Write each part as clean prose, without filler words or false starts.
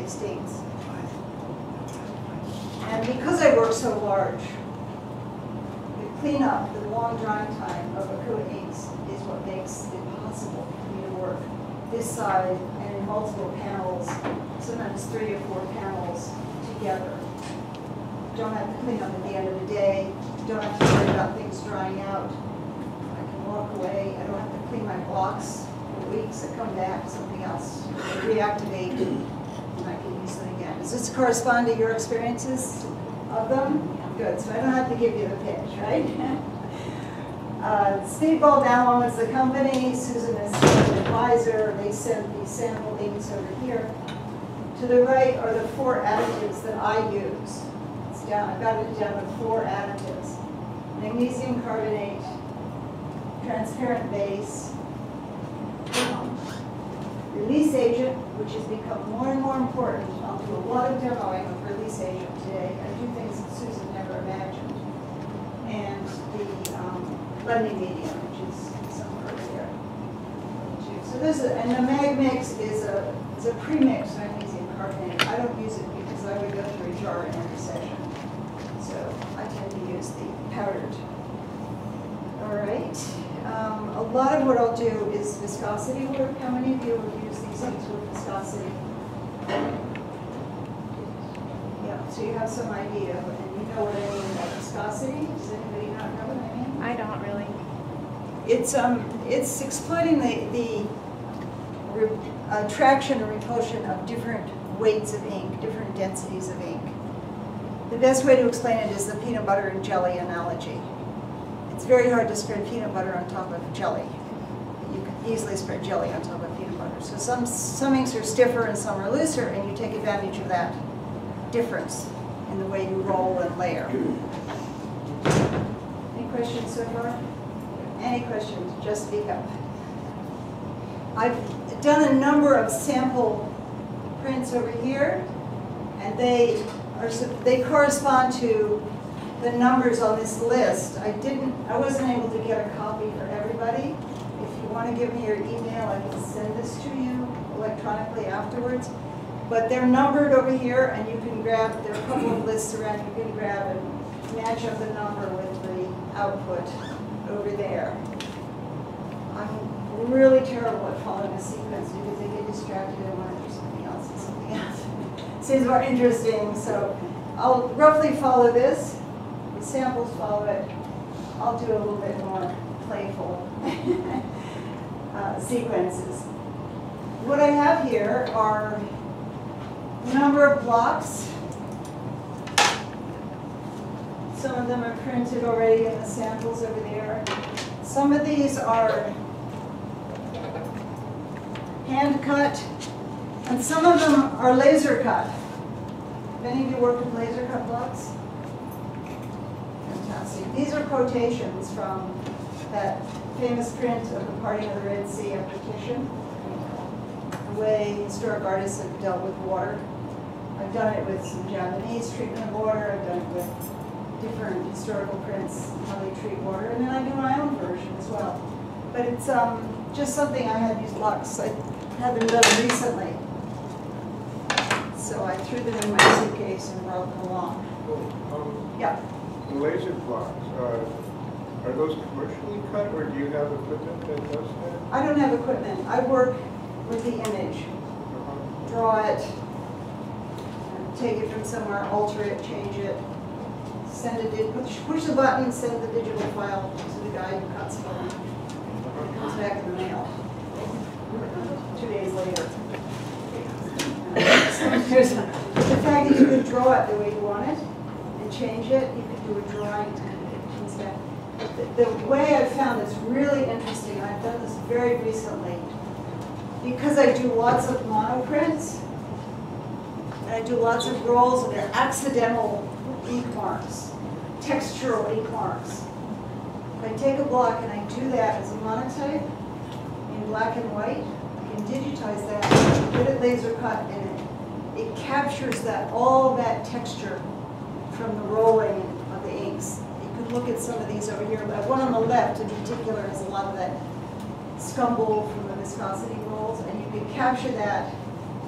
United States. And because I work so large, the cleanup, the long drying time of Akua inks is what makes it possible for me to work this side and in multiple panels, sometimes 3 or 4 panels together. Don't have to clean up at the end of the day. Don't have to worry about things drying out. I can walk away. I don't have to clean my blocks for weeks. I come back, something else, reactivate, and I can use them again. Does this correspond to your experiences of them? Good, so I don't have to give you the pitch, right? Speedball Download is the company. Susan is an advisor. They sent these sample inks over here. To the right are the 4 additives that I use. It's down, I've got it down to 4 additives. Magnesium carbonate, transparent base, release agent, which has become more and more important. I'll do a lot of demoing of release agent today. I do things that Susan never imagined. And the blending medium, which is somewhere over here. So this is, and the mag mix is a pre-mixed magnesium carbonate. I don't use it because I would go through a jar in every session. So I tend to use the powdered. All right. A lot of what I'll do is viscosity work. How many of you have used these things with viscosity? Yeah, so you have some idea, and you know what I mean by viscosity. Does anybody not know what I mean? I don't really. It's exploiting the attraction or repulsion of different weights of ink, different densities of ink. The best way to explain it is the peanut butter and jelly analogy. It's very hard to spread peanut butter on top of jelly. You can easily spread jelly on top of peanut butter. So some inks are stiffer and some are looser, and you take advantage of that difference in the way you roll and layer. Any questions so far? Any questions? Just speak up. I've done a number of sample prints over here, and they correspond to the numbers on this list. I wasn't able to get a copy for everybody. If you want to give me your email, I can send this to you electronically afterwards. But they're numbered over here, and you can grab, there are a couple of lists around, you can grab and match up the number with the output over there. I'm really terrible at following a sequence because I get distracted and want to do something else and something else. Seems more interesting, so I'll roughly follow this. The samples follow it. I'll do a little bit more playful sequences. What I have here are a number of blocks. Some of them are printed already in the samples over there. Some of these are hand cut, and some of them are laser cut. Have any of you worked with laser cut blocks? Fantastic. These are quotations from that famous print of the Parting of the Red Sea after Titian, the way historic artists have dealt with water. I've done it with some Japanese treatment of water. I've done it with different historical prints, how they treat water, and then I do my own version as well. But it's just something I had these blocks. I had them done recently. So I threw them in my suitcase and brought them along. Yeah. The laser blocks, are those commercially cut, or do you have equipment that does that? I don't have equipment. I work with the image. Draw it, take it from somewhere, alter it, change it, send it, push the button, send the digital file to the guy who cuts for me. It comes back in the mail 2 days later. The fact that you can draw it the way you want it and change it, you can do a drawing and it comes back. The way I've found this really interesting, I've done this very recently, because I do lots of monoprints, and I do lots of rolls, and they're accidental ink marks, textural ink marks. If I take a block and I do that as a monotype in black and white, I can digitize that, put it laser cut, and it captures that, all that texture from the rolling of the inks. You can look at some of these over here. One on the left in particular has a lot of that scumble from the viscosity rolls, and you can capture that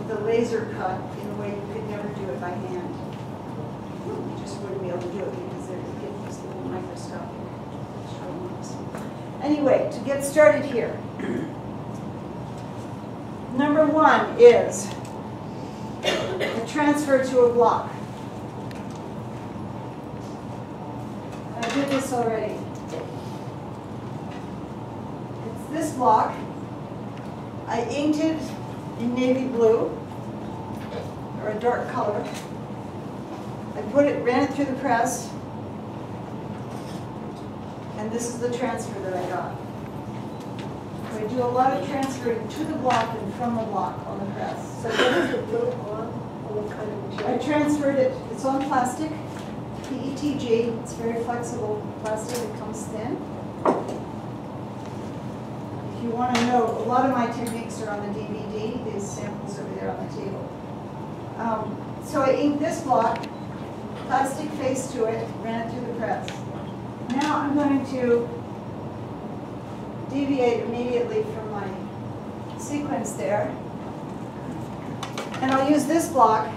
with a laser cut in a way you could never do it by hand. You just wouldn't be able to do it because you get these little microscopic strokes. Anyway, to get started here, number one is a transfer to a block. I did this already. It's this block. I inked it in navy blue, or a dark color. I ran it through the press, and this is the transfer that I got. I do a lot of transferring to the block and from the block on the press. So what is the blue on? What kind of material? I transferred it, it's on plastic, PETG, it's very flexible plastic, it comes thin. If you want to know, a lot of my techniques are on the DVD, these samples over there on the table. So I inked this block, plastic face to it, ran it through the press. Now I'm going to deviate immediately from my sequence there. And I'll use this block.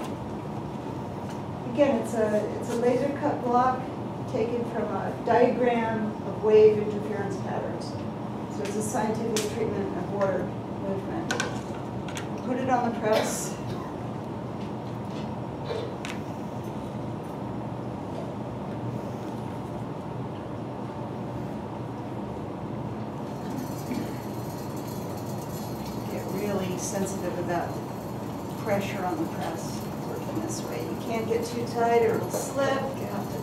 Again, it's a laser cut block taken from a diagram of wave interference patterns. So it's a scientific treatment of water movement. Put it on the press. Get really sensitive about pressure on the press working this way. You can't get too tight or it'll slip. You have to.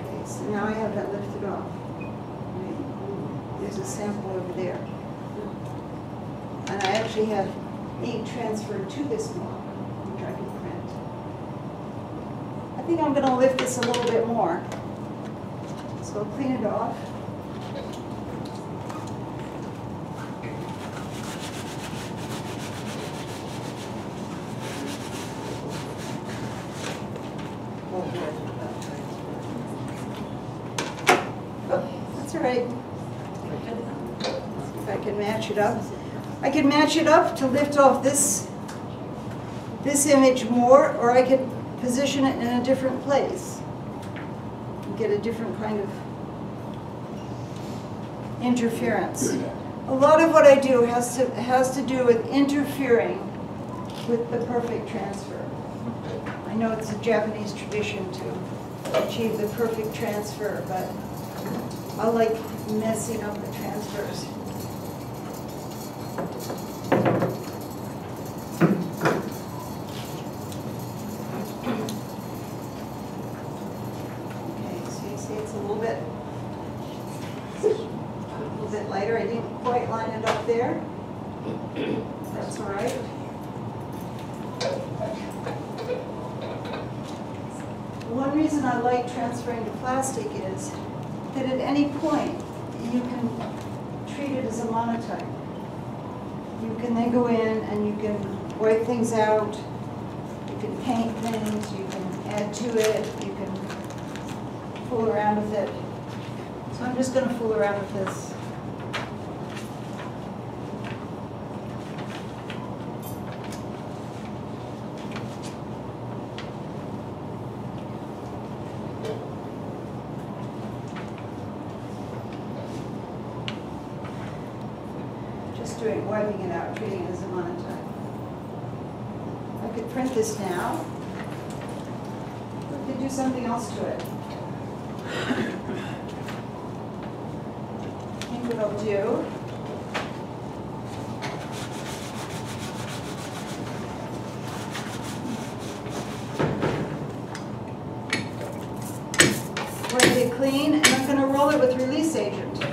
Okay, so now I have that lifted off. There's a sample over there. And I actually have ink transferred to this block, which I can print. I think I'm going to lift this a little bit more. So I'll clean it off. Oh, that's all right. If I can match it up. I could match it up to lift off this image more, or I could position it in a different place and get a different kind of interference. A lot of what I do has to do with interfering with the perfect transfer. I know it's a Japanese tradition to achieve the perfect transfer, but I like messing up the transfers. Lighter. I didn't quite line it up there. That's all right. One reason I like transferring to plastic is that at any point you can treat it as a monotype. You can then go in and you can wipe things out, you can paint things, you can add to it, you can fool around with it. So I'm just going to fool around with this. Wiping it out, treating it as a monotype. I could print this now. I could do something else to it. I think what I'll do wipe it clean, and I'm going to roll it with release agent.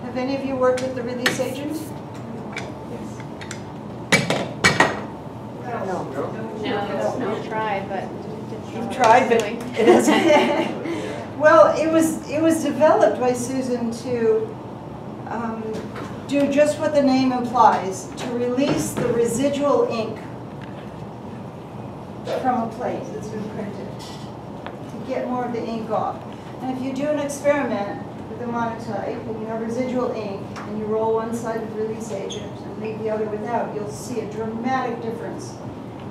Have any of you worked with the release agent? Yes. No, tried, but you've tried, but it hasn't. Well, it was developed by Susan to do just what the name implies, to release the residual ink from a plate that's been printed, to get more of the ink off. And if you do an experiment with a monotype and you have residual ink and you roll one side with release agent and leave the other without, you'll see a dramatic difference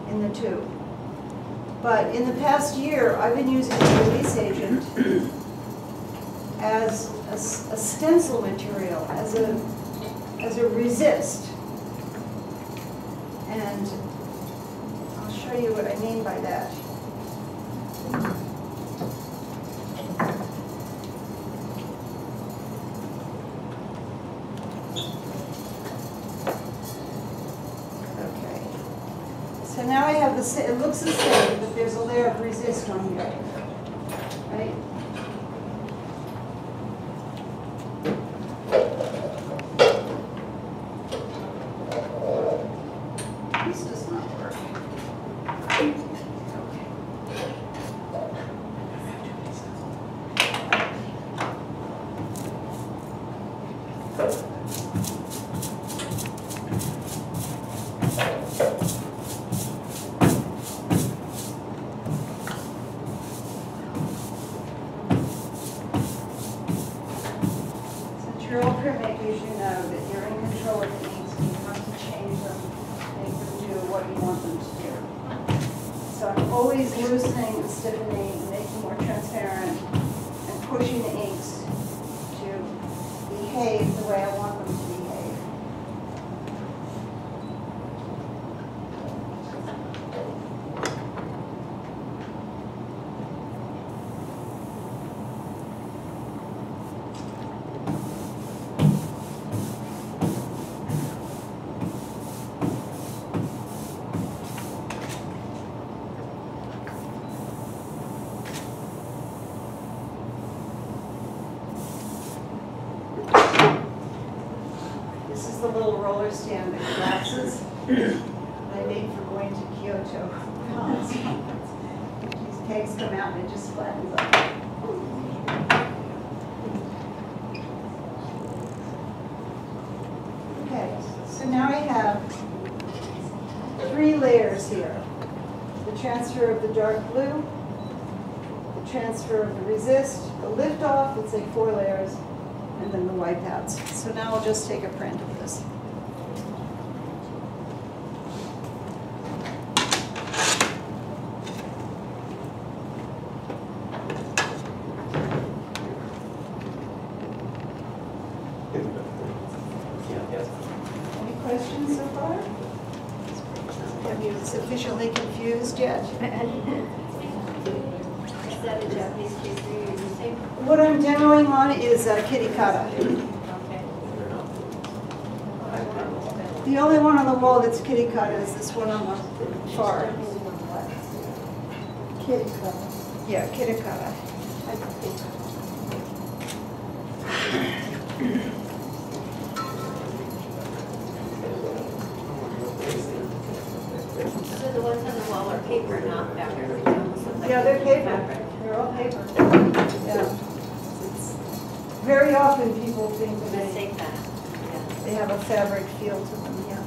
in the two. But in the past year, I've been using the release agent as a stencil material, as a resist. And I'll show you what I mean by that. So now I have the, it looks the same, but there's a layer of resist on here, right? This does not work. Printmakers, you know that you're in control of the inks and you have to change them, make them do what you want them to do. So I'm always loosening and stiffening and making more transparent and pushing the inks to behave the way I want them to behave. This is the little roller stand that collapses. I made for going to Kyoto. These pegs come out and it just flattens up. Okay, so now I have 3 layers here. The transfer of the dark blue, the transfer of the resist, the lift off, let's say 4 layers, and then the wipeouts. So now I'll just take a print of this. Any questions so far? Have you sufficiently confused yet? Is that a Japanese case you're using? What I'm demoing on is kirikata. Okay. The only one on the wall that's kirikata is this one on the far. Kirikata. Yeah, kirikata. So the ones on the wall are paper, not fabric. Yeah, they're paper. They're all paper. Yeah. Very often people think that Mistake that. they have a fabric feel to them, yeah.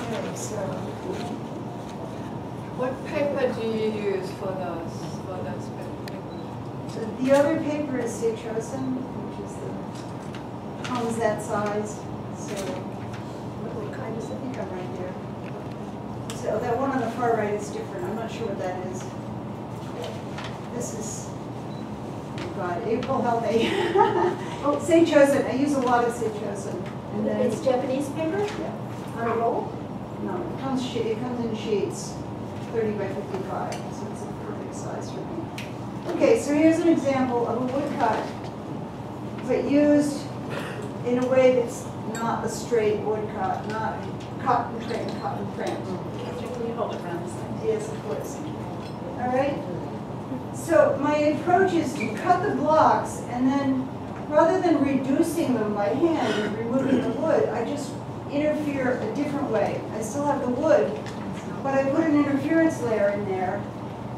Okay, so What paper do you use for those so the other paper is Seichosen, which is the comes that size. So what kind is it? I think I'm right there. So that one on the far right is different. I'm not sure what that is. This is, oh God, April, help me. Oh, Seichosen. I use a lot of Seichosen. And then It's Japanese paper yeah. on a roll? No, it comes in sheets, 30 by 55. So it's a perfect size for me. Okay, so here's an example of a woodcut, but used in a way that's not a straight woodcut, not cotton print. Can you hold it around the side? Yes, of course. All right? So my approach is to cut the blocks, and then rather than reducing them by hand and removing the wood, I just interfere a different way. I still have the wood, but I put an interference layer in there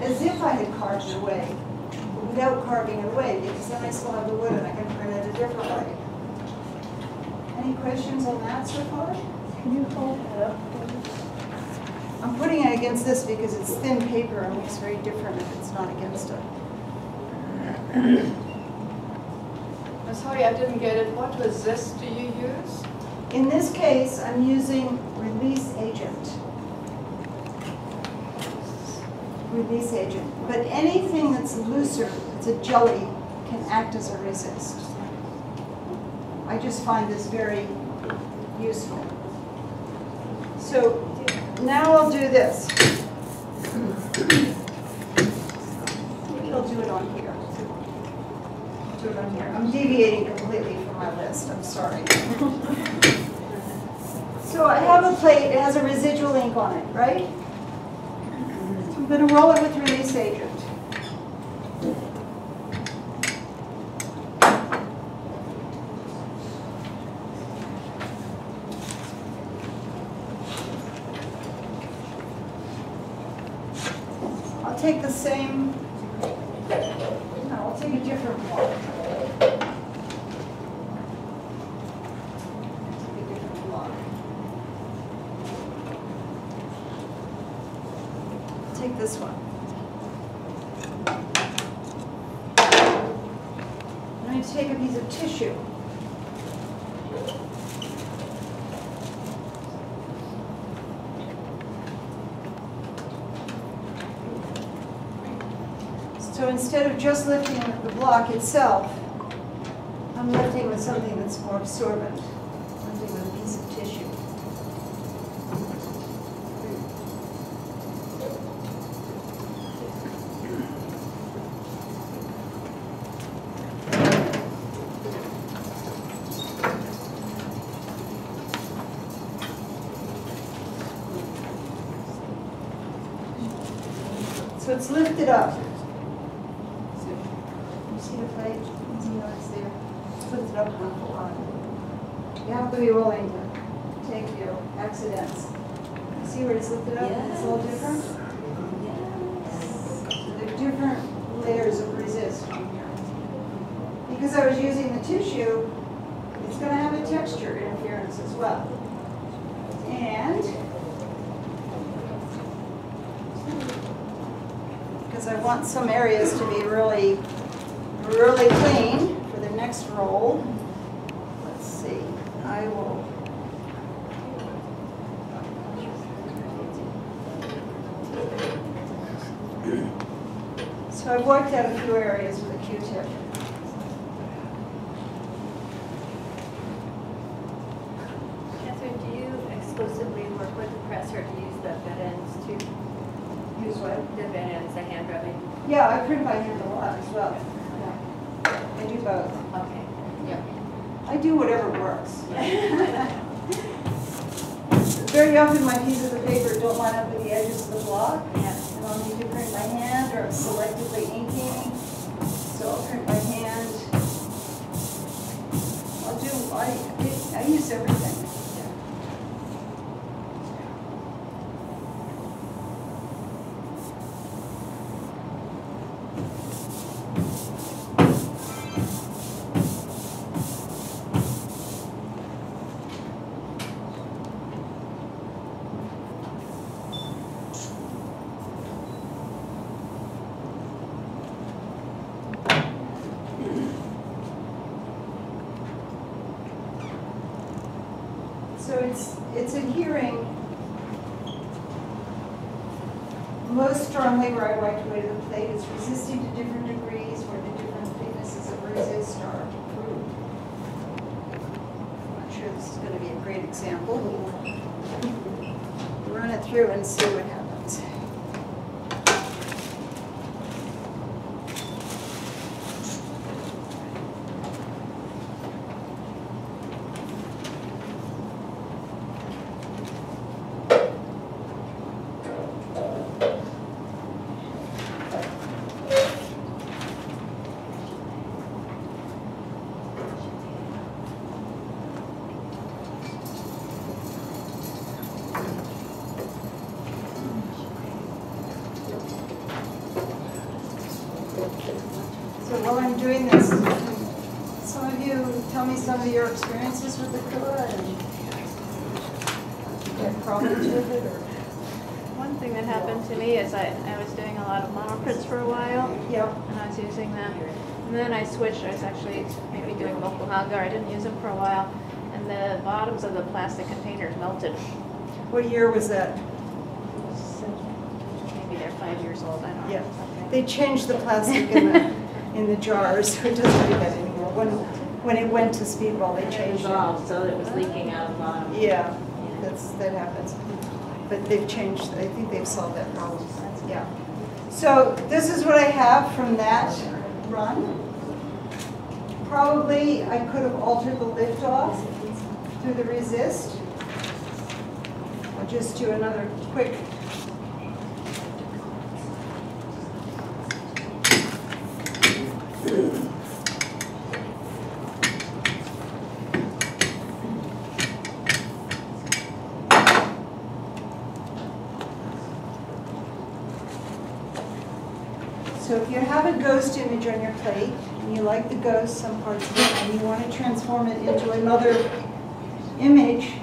as if I had carved it away, but without carving it away, because then I still have the wood and I can print it a different way. Any questions on that so far? Can you hold that up, please? I'm putting it against this because it's thin paper and looks very different if it's not against it. I'm sorry, I didn't get it. What resist do you use? In this case, I'm using release agent. Release agent. But anything that's looser, it's a jelly, can act as a resist. I just find this very useful. So now I'll do this. Maybe I'll do it on here. Do it on here. I'm deviating completely from my list. I'm sorry. So I have a plate. It has a residual ink on it, right? So I'm going to roll it with release agent. I'll take the same. No, I'll take a different one. Take this one. I'm going to take a piece of tissue. So instead of just lifting with the block itself, I'm lifting with something that's more absorbent, lifting with a piece of tissue. So it's lifted up. You see the plate? You see how it's there? It's lifted up one full on. You have to be willing to take your accidents. You see where it's lifted up? It's all different. So there are different layers of resist on here. Because I was using the tissue, it's going to have a texture interference as well. And because I want some areas to be really, really clean for the next roll. Let's see, I will. So I've worked out a few areas with a Q-tip. Catherine, do you exclusively work with the press or do you use the bed ends too? Use what? The bed ends, the hand rubbing? Yeah, I print by hand a lot as well. Yeah. I do both. Okay. Yeah. I do whatever works. Very often my pieces of paper don't line up with the edges of the block. Yeah. And I'll need to print by hand or I'm selectively inking. So I'll print by hand. I use everything. So it's adhering most strongly where I wiped away the plate. It's resisting to different degrees where the different thicknesses of resist are approved. I'm not sure this is going to be a great example. We'll run it through and see what happens. doing this. Some of you tell me some of your experiences with the Akua and you have problems with it, or? One thing that happened to me is I was doing a lot of monoprints for a while, Yep. and I was using them. And then I switched. I was actually maybe doing moku-hanga. I didn't use them for a while, and the bottoms of the plastic containers melted. What year was that? Maybe they're 5 years old. I don't know. Yeah. Something. They changed the plastic in the jars, so it doesn't do that anymore. When it went to speedball, they changed it. Dissolved, so it was leaking out of the bottom. Yeah, that happens. But they've changed, I think they've solved that problem. Yeah. So this is what I have from that run. Probably I could have altered the lift off through the resist. I'll just do another quick. So if you have a ghost image on your plate, and you like the ghost, some parts of it, and you want to transform it into another image,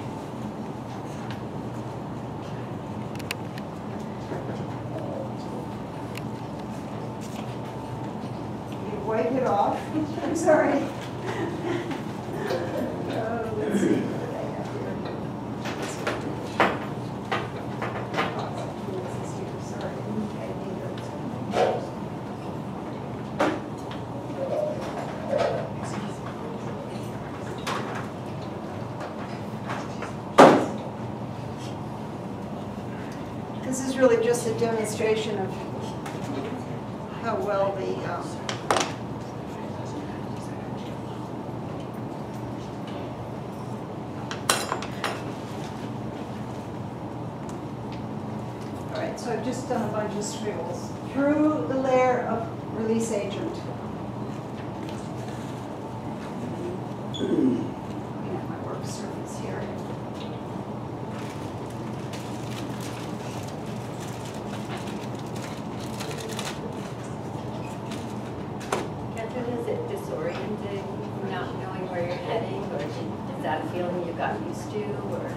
you wipe it off. I'm sorry. Let's see. What did I have here? Sorry, I need those. This is really just a demonstration of how well the all right, so I've just done a bunch of squiggles through the layer of release agent. Looking at my work surface here. Catherine, is it disorienting, not knowing where you're heading, or is that a feeling you got used to, or?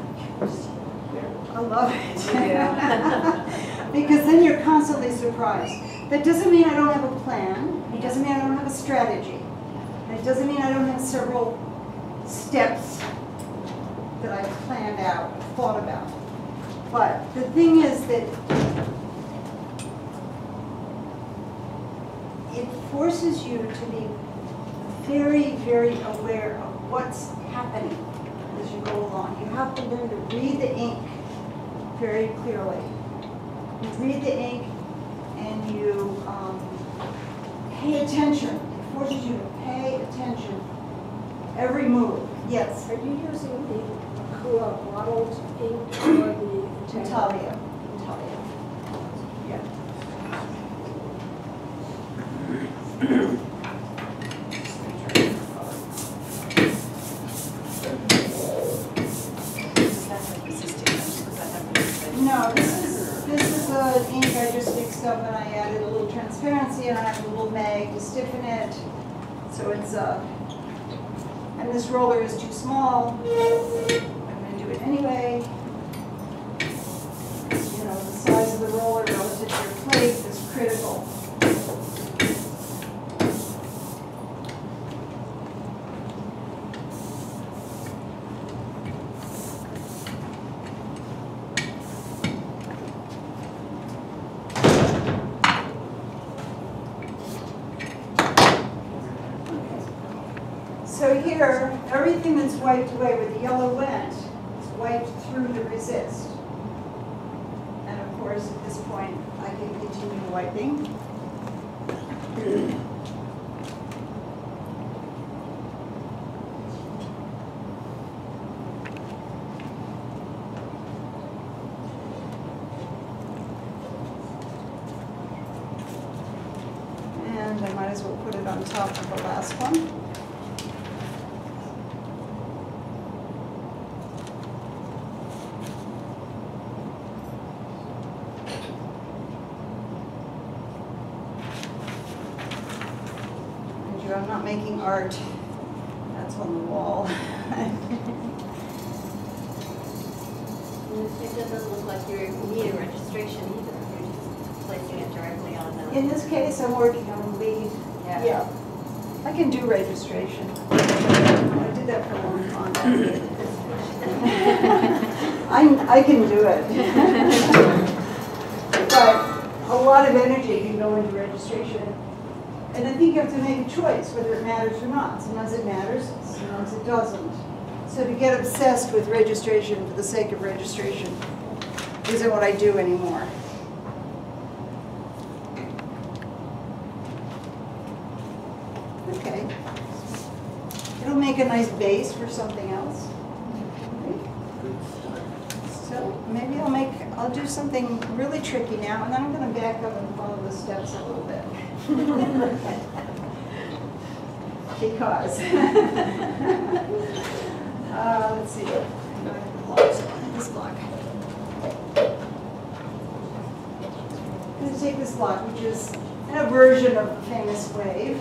I love it. Yeah. Because then you're constantly surprised. That doesn't mean I don't have a plan. It doesn't mean I don't have a strategy. And it doesn't mean I don't have several steps that I've planned out, thought about. But the thing is that it forces you to be very, very aware of what's happening as you go along. You have to learn to read the ink very clearly. You read the ink and you pay attention. It forces you to pay attention. Every move. Yes. Are you using the Akua bottled ink or the Intaglio. Yeah. No, this is an ink I just mixed up and I added a little transparency and I have a little mag to stiffen it. So it's and this roller is too small. I'm going to do it anyway. You know, the size of the roller relative to your plate is critical. So here, everything that's wiped away where the yellow went is wiped through the resist. And of course, at this point, I can continue wiping. And I might as well put it on top of the last one. but I'm not making art. That's on the wall. It doesn't look like you need a registration either. You're just placing it directly on the. In this case, I'm working on a lead. Yeah. I can do registration. I did that for a long time. I can do it. But a lot of energy can go into registration. And I think you have to make a choice whether it matters or not. Sometimes it matters, sometimes it doesn't. So to get obsessed with registration for the sake of registration isn't what I do anymore. Okay. It'll make a nice base for something else. So maybe I'll do something really tricky now, and then I'm going to back up and follow the steps a little bit. Because. Let's see. This block. I'm going to take this block, which is a version of the famous wave.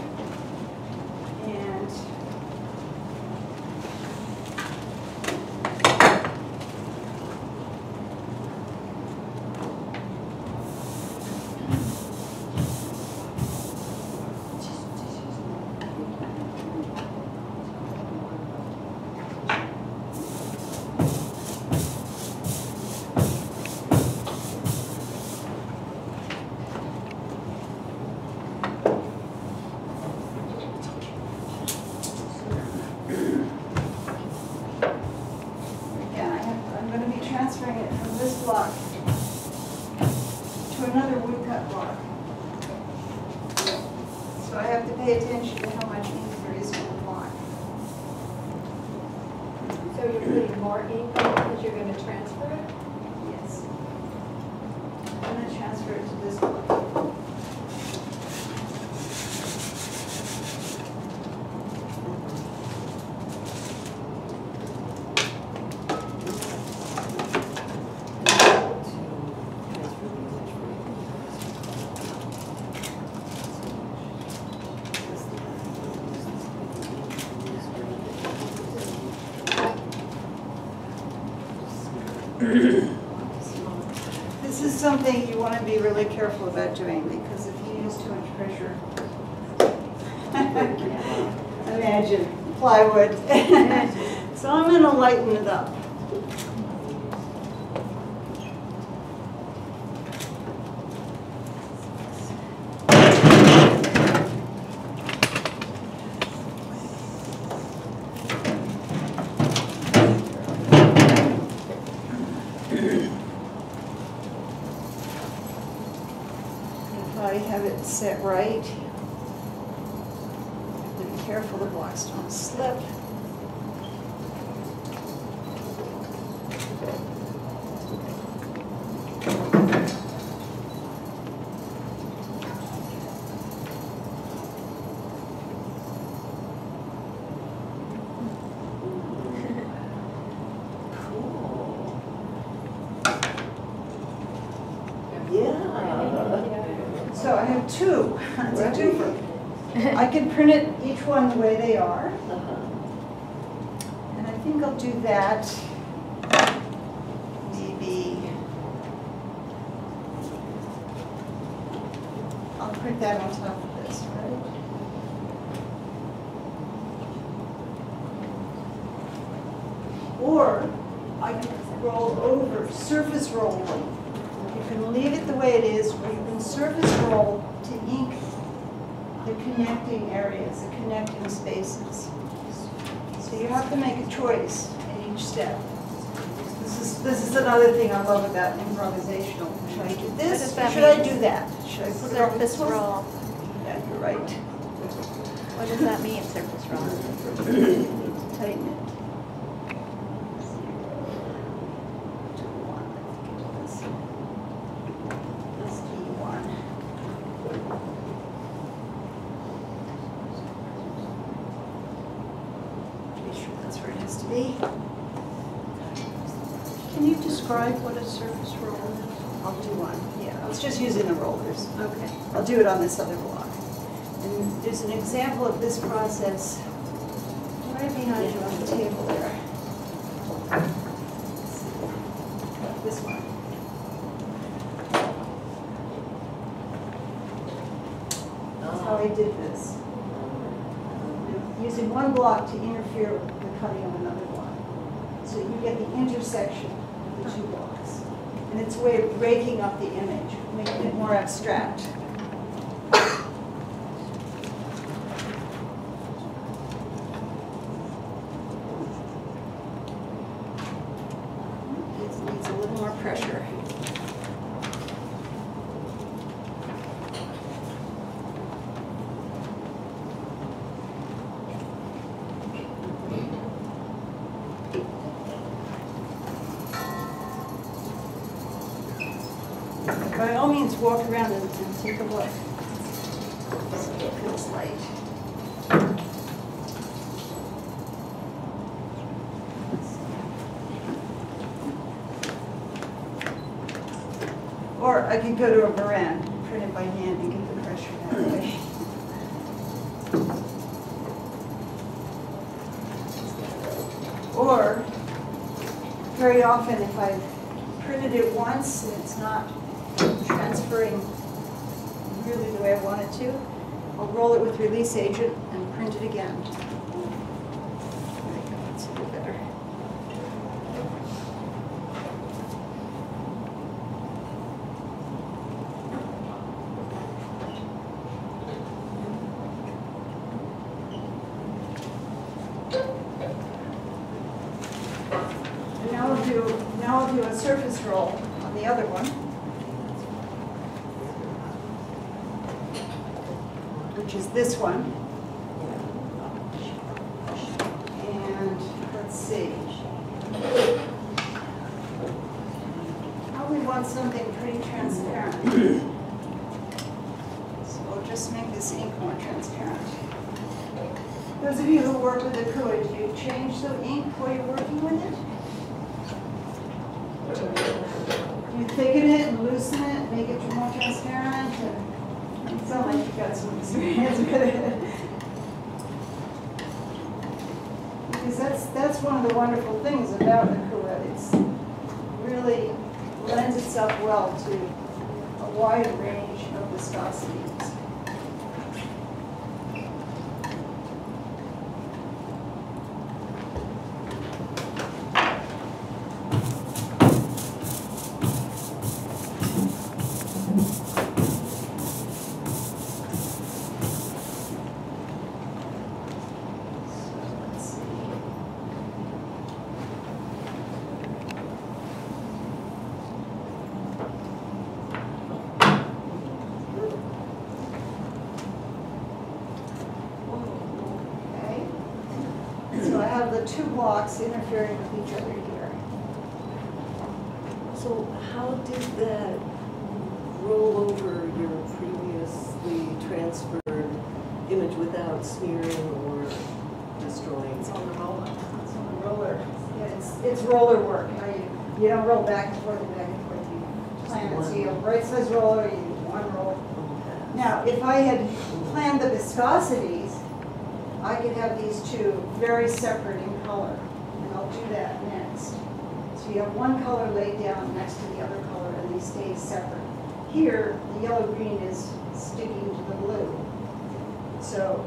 This is something you want to be really careful about doing, because if you use too much pressure, imagine plywood. So I'm going to lighten it up. Set right. Have to be careful the blocks don't slip. So I have two. That's a twofer. I can print it each one the way they are. And I think I'll do that. Maybe I'll print that on top of this, right? Or I can roll over, surface roll them. You can leave it the way it is, or you can surface roll to ink the connecting areas, the connecting spaces. So you have to make a choice in each step. This is another thing I love about improvisational. Should I do this, or should I do that? Should I put it on this one? roll. Yeah, you're right. What does that mean, surface roll? Tighten it. Can you describe what a surface roll is? I'll do one. Yeah, I was just using the rollers. Okay. I'll do it on this other block. And there's an example of this process right behind you on the table there. This one. That's how I did this. Using one block to interfere with the cutting of another block. So you get the intersection of the two blocks. And it's a way of breaking up the image, making it more abstract. It needs a little more pressure. By all means, walk around and take a look. See what it feels like. Or I could go to a Baran, print it by hand and get the pressure that way. Or, very often if I've printed it once and it's not transferring really the way I want it to, I'll roll it with release agent and print it again. There we go, that's a bit better. And now I'll do a surface roll on the other one, which is this one. And let's see. Probably want something pretty transparent. So we'll just make this ink more transparent. Those of you who work with Akua, do you change the ink while you're working with it? Do you thicken it and loosen it, make it more transparent? You sound like you've got some experience with it. Because that's one of the wonderful things about Akua. It's really lends itself well to a wide range of viscosities. The two blocks interfering with each other here. So how did that roll over your previously transferred image without smearing or destroying? It's on the roller. It's on the roller. Yeah, it's roller work. You don't roll back and forth and back and forth. You plan it. So you have right size roller, you do one roll. Now, if I had planned the viscosities, I could have these two very separate in color, and I'll do that next. So you have one color laid down next to the other color, and they stay separate. Here, the yellow-green is sticking to the blue, so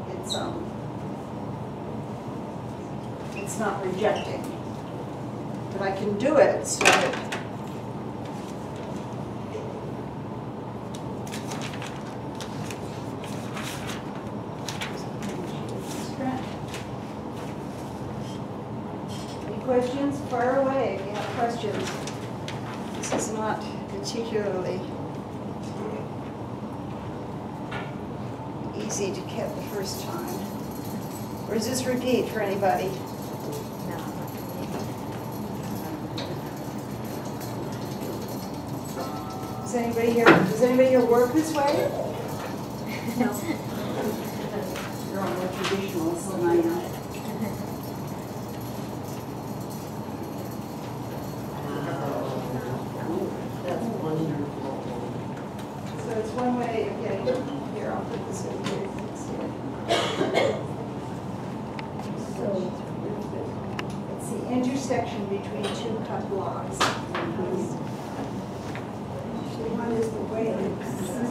it's not rejecting. But I can do it so that questions? Fire away if you have questions. This is not particularly easy to get the first time. Or is this repeat for anybody? No. Does anybody here work this way? No. You're all more traditional than I am. One way of getting here, I'll put this in here. intersection between two cut blocks. One is the way the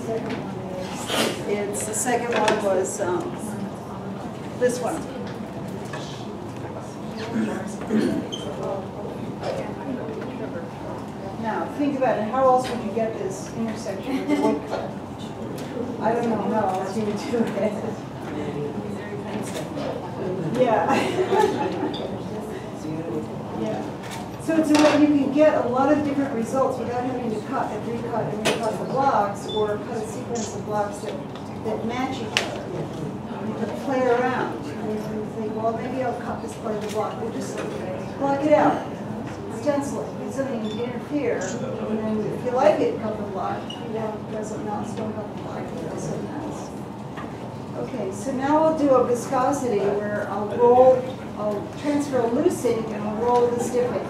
second one is. The second one was this one. Now, think about it. How else would you get this intersection with a wood cut? I don't know how else you would do it. Yeah. Yeah. So it's a way you can get a lot of different results without having to cut and recut the blocks, or cut a sequence of blocks that match each other. You can play around. You think, well, maybe I'll cut this part of the block. We'll just block it out. Stencil it. Do something to interfere. And then if you like it, cut the block. If you want it doesn't else, don't cut the block. It does something else. Okay, so now we'll do a viscosity where I'll transfer a loose ink and I'll roll the stiff ink.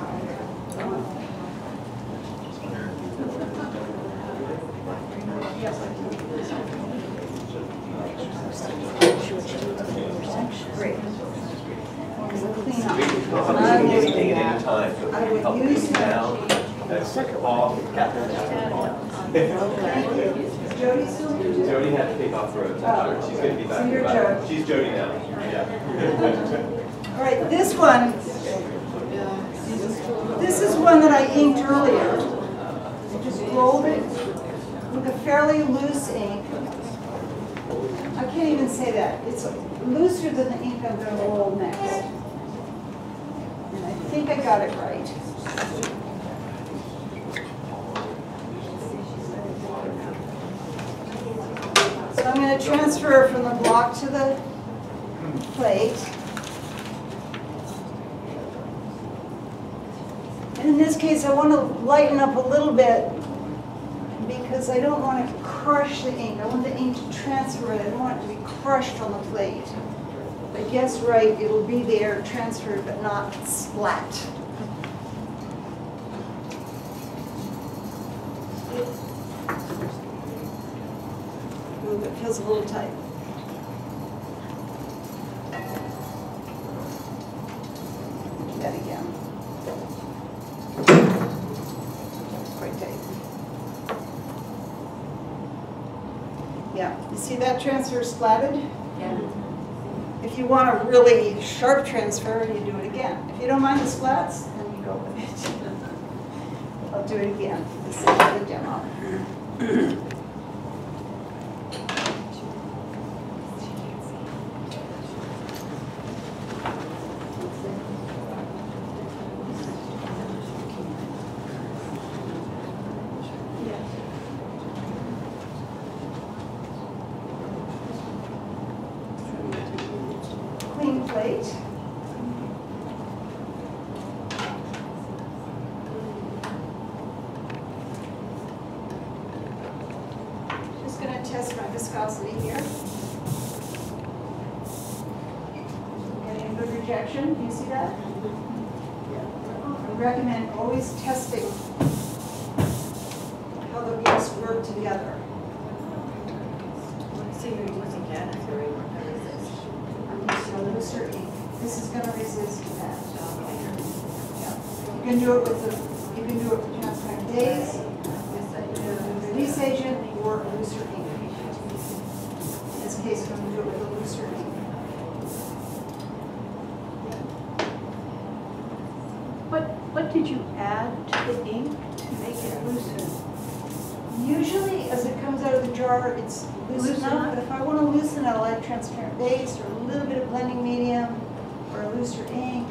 Great. Clean up. I would use that. Thank you. Is Jody still here? Jody had to take off for a temperature. She's going to be back. So you're Jody. She's Jody now. Yeah. All right, this one. This is one that I inked earlier. I just rolled it with a fairly loose ink. I can't even say that. It's looser than the ink I'm going to roll next. And I think I got it right. So I'm going to transfer from the block to the plate. And in this case, I want to lighten up a little bit because I don't want to crush the ink. I want the ink to transfer it. I don't want it to be crushed on the plate. If I guess right, it'll be there, transferred, but not splat. Ooh, it feels a little tight. Do that again. Quite tight. Yeah, you see that transfer splatted? Yeah. If you want a really sharp transfer, you do it again. If you don't mind the splats, then you go with it. I'll do it again for the sake of the demo. Clean plate. Just going to test my viscosity here. Getting a good rejection. Do you see that? I recommend always testing how the inks work together. So looser ink. This is going to resist that. Yeah. You can do it with transparent days, with a release agent, or a looser ink. In this case, I'm going to do it with a looser ink. What did you add to the ink to make it looser? Usually, as it comes out of the jar, it's loose enough, but if I want to loosen it, I'll add transparent base, or a little bit of blending medium, or a looser ink.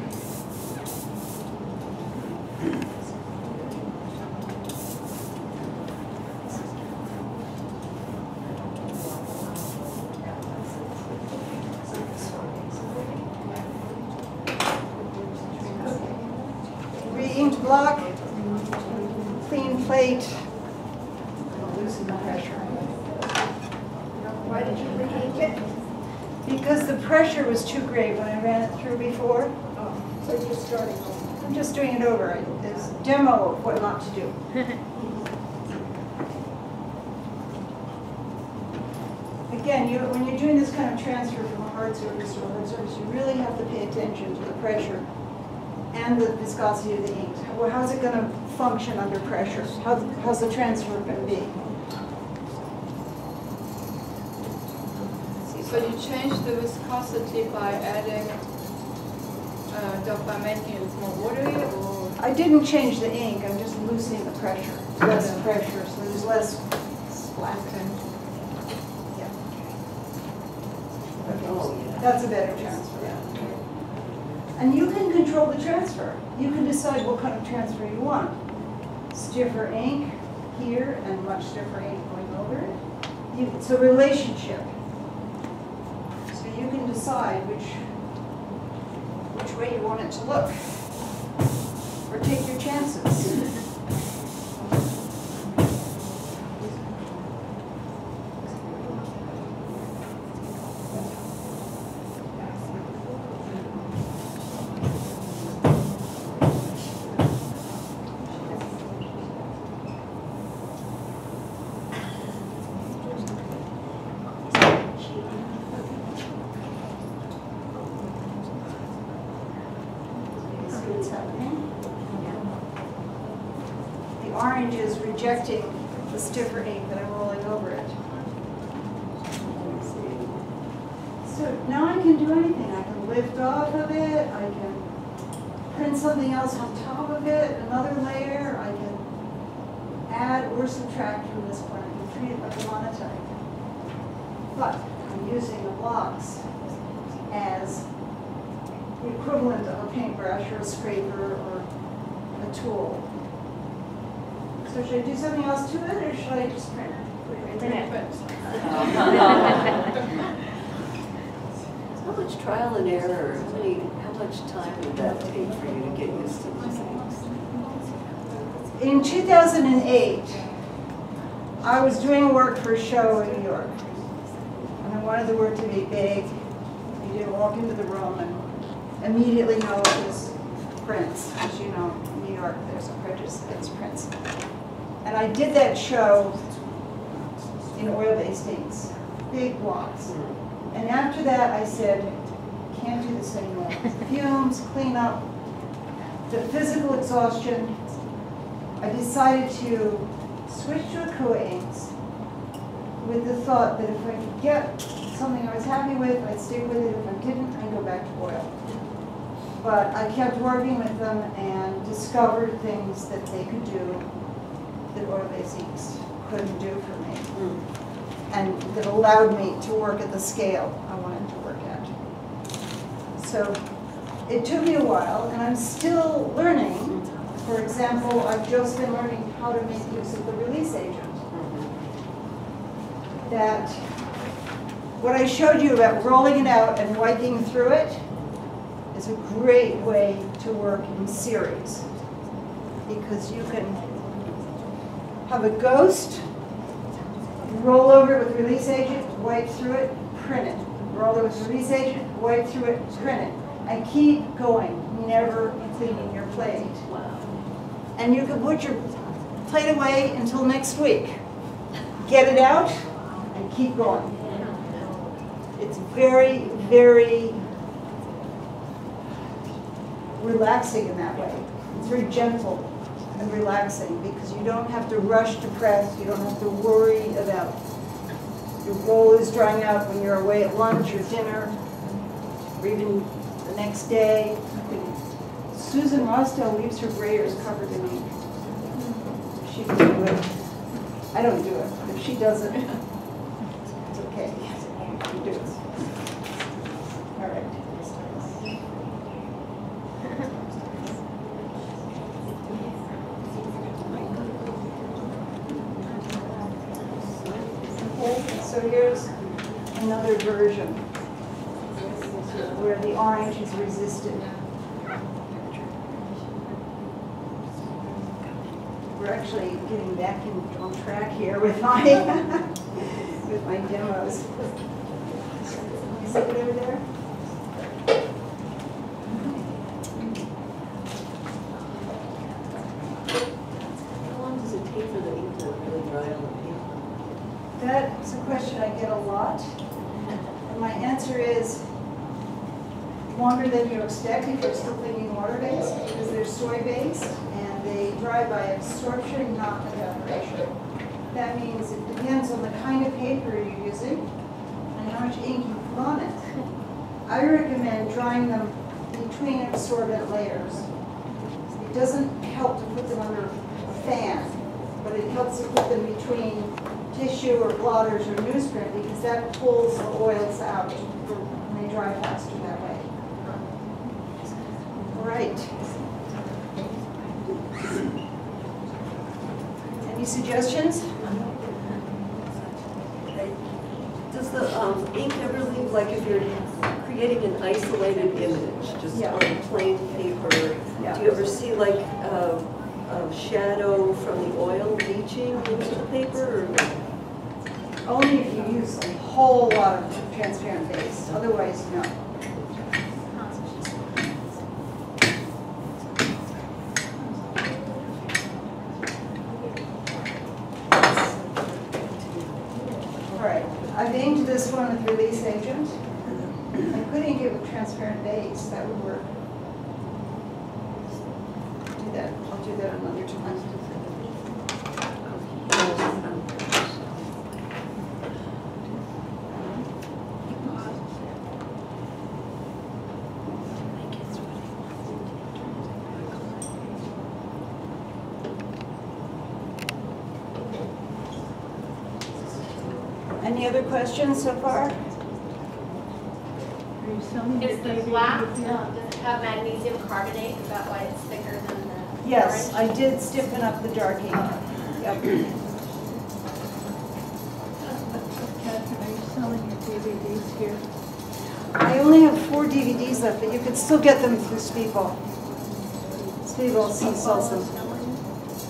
Re-inked block, clean plate. Loosen the pressure. Why did you re-ink it? Because the pressure was too great when I ran it through before. Oh, so you're starting over. I'm just doing it over. It's a demo of what not to do. Again, when you're doing this kind of transfer from a hard surface to a hard surface, you really have to pay attention to the pressure and the viscosity of the ink. Well, how's it going to function under pressure? How's the transfer going to be? So you change the viscosity by adding, by making it more watery, or? I didn't change the ink, I'm just loosening the pressure. Less pressure, so there's less splat. Yeah. Okay, that's a better transfer. And you can control the transfer. You can decide what kind of transfer you want. Stiffer ink here and much stiffer ink going over it. It's a relationship. So you can decide which way you want it to look. Or take your chances. Orange is rejecting the stiffer ink that I'm rolling over it. So now I can do anything. I can lift off of it, I can print something else on top of it, another layer, I can add or subtract from this one and treat it like a monotype. But I'm using the blocks as the equivalent of a paintbrush or a scraper or a tool. So should I do something else to it, or should I just print it? Print it. How much trial and error, how much time did that take for you to get used to these things? In 2008, I was doing work for a show in New York. And I wanted the work to be big. You didn't walk into the room and immediately know it was prints. As you know, in New York, there's a prejudice against prints. And I did that show in oil-based inks, big blocks. And after that, I said, can't do this anymore. Fumes, cleanup, the physical exhaustion. I decided to switch to Akua inks with the thought that if I could get something I was happy with, I'd stick with it. If I didn't, I'd go back to oil. But I kept working with them and discovered things that they could do that oil-based inks couldn't do for me, and that allowed me to work at the scale I wanted to work at. So it took me a while, and I'm still learning. For example, I've just been learning how to make use of the release agent. That what I showed you about rolling it out and wiping through it is a great way to work in series, because you can have a ghost, roll over it with release agent, wipe through it, print it. Roll it with release agent, wipe through it, print it. And keep going, never cleaning your plate. And you can put your plate away until next week. Get it out and keep going. It's very, very relaxing in that way. It's very gentle and relaxing, because you don't have to rush to press, you don't have to worry about your roll is drying out when you're away at lunch or dinner, or even the next day. Susan Rostow leaves her graders covered in ink. She can do it. I don't do it, but if she does it, it's okay. You do it. All right. So here's another version where the orange is resisted. We're actually getting back on track here with my with my demos. See it over there? How long does it take for the ink to really dry on the paper? That's a question I get a lot. And my answer is, longer than you expect if you're still thinking water-based, because they're soy-based, and they dry by absorption, not evaporation. That means it depends on the kind of paper you're using and how much ink you put on it. I recommend drying them between absorbent layers. It doesn't help to put them under a fan, but it helps to put them between tissue or blotters or newsprint, because that pulls the oils out and they dry faster that way. All right. Any suggestions? Does the ink ever leave, like if you're creating an isolated image, just Yeah. on plain paper, Yeah. do you ever see like a shadow from the oil leaching into the paper? Or? Only if you use a whole lot of transparent base, otherwise no. All right, I've inked this one with release agent. I could ink it with transparent base, that would work. I'll do that another time. Any other questions so far? Are you selling your Is the DVD black, here? does it have magnesium carbonate? Is that why it's thicker than the Yes, orange? I did stiffen up the dark ink. Yep. Catherine, are you selling your DVDs here? I only have 4 DVDs left, but you could still get them through Spiegel. Spiegel sells them.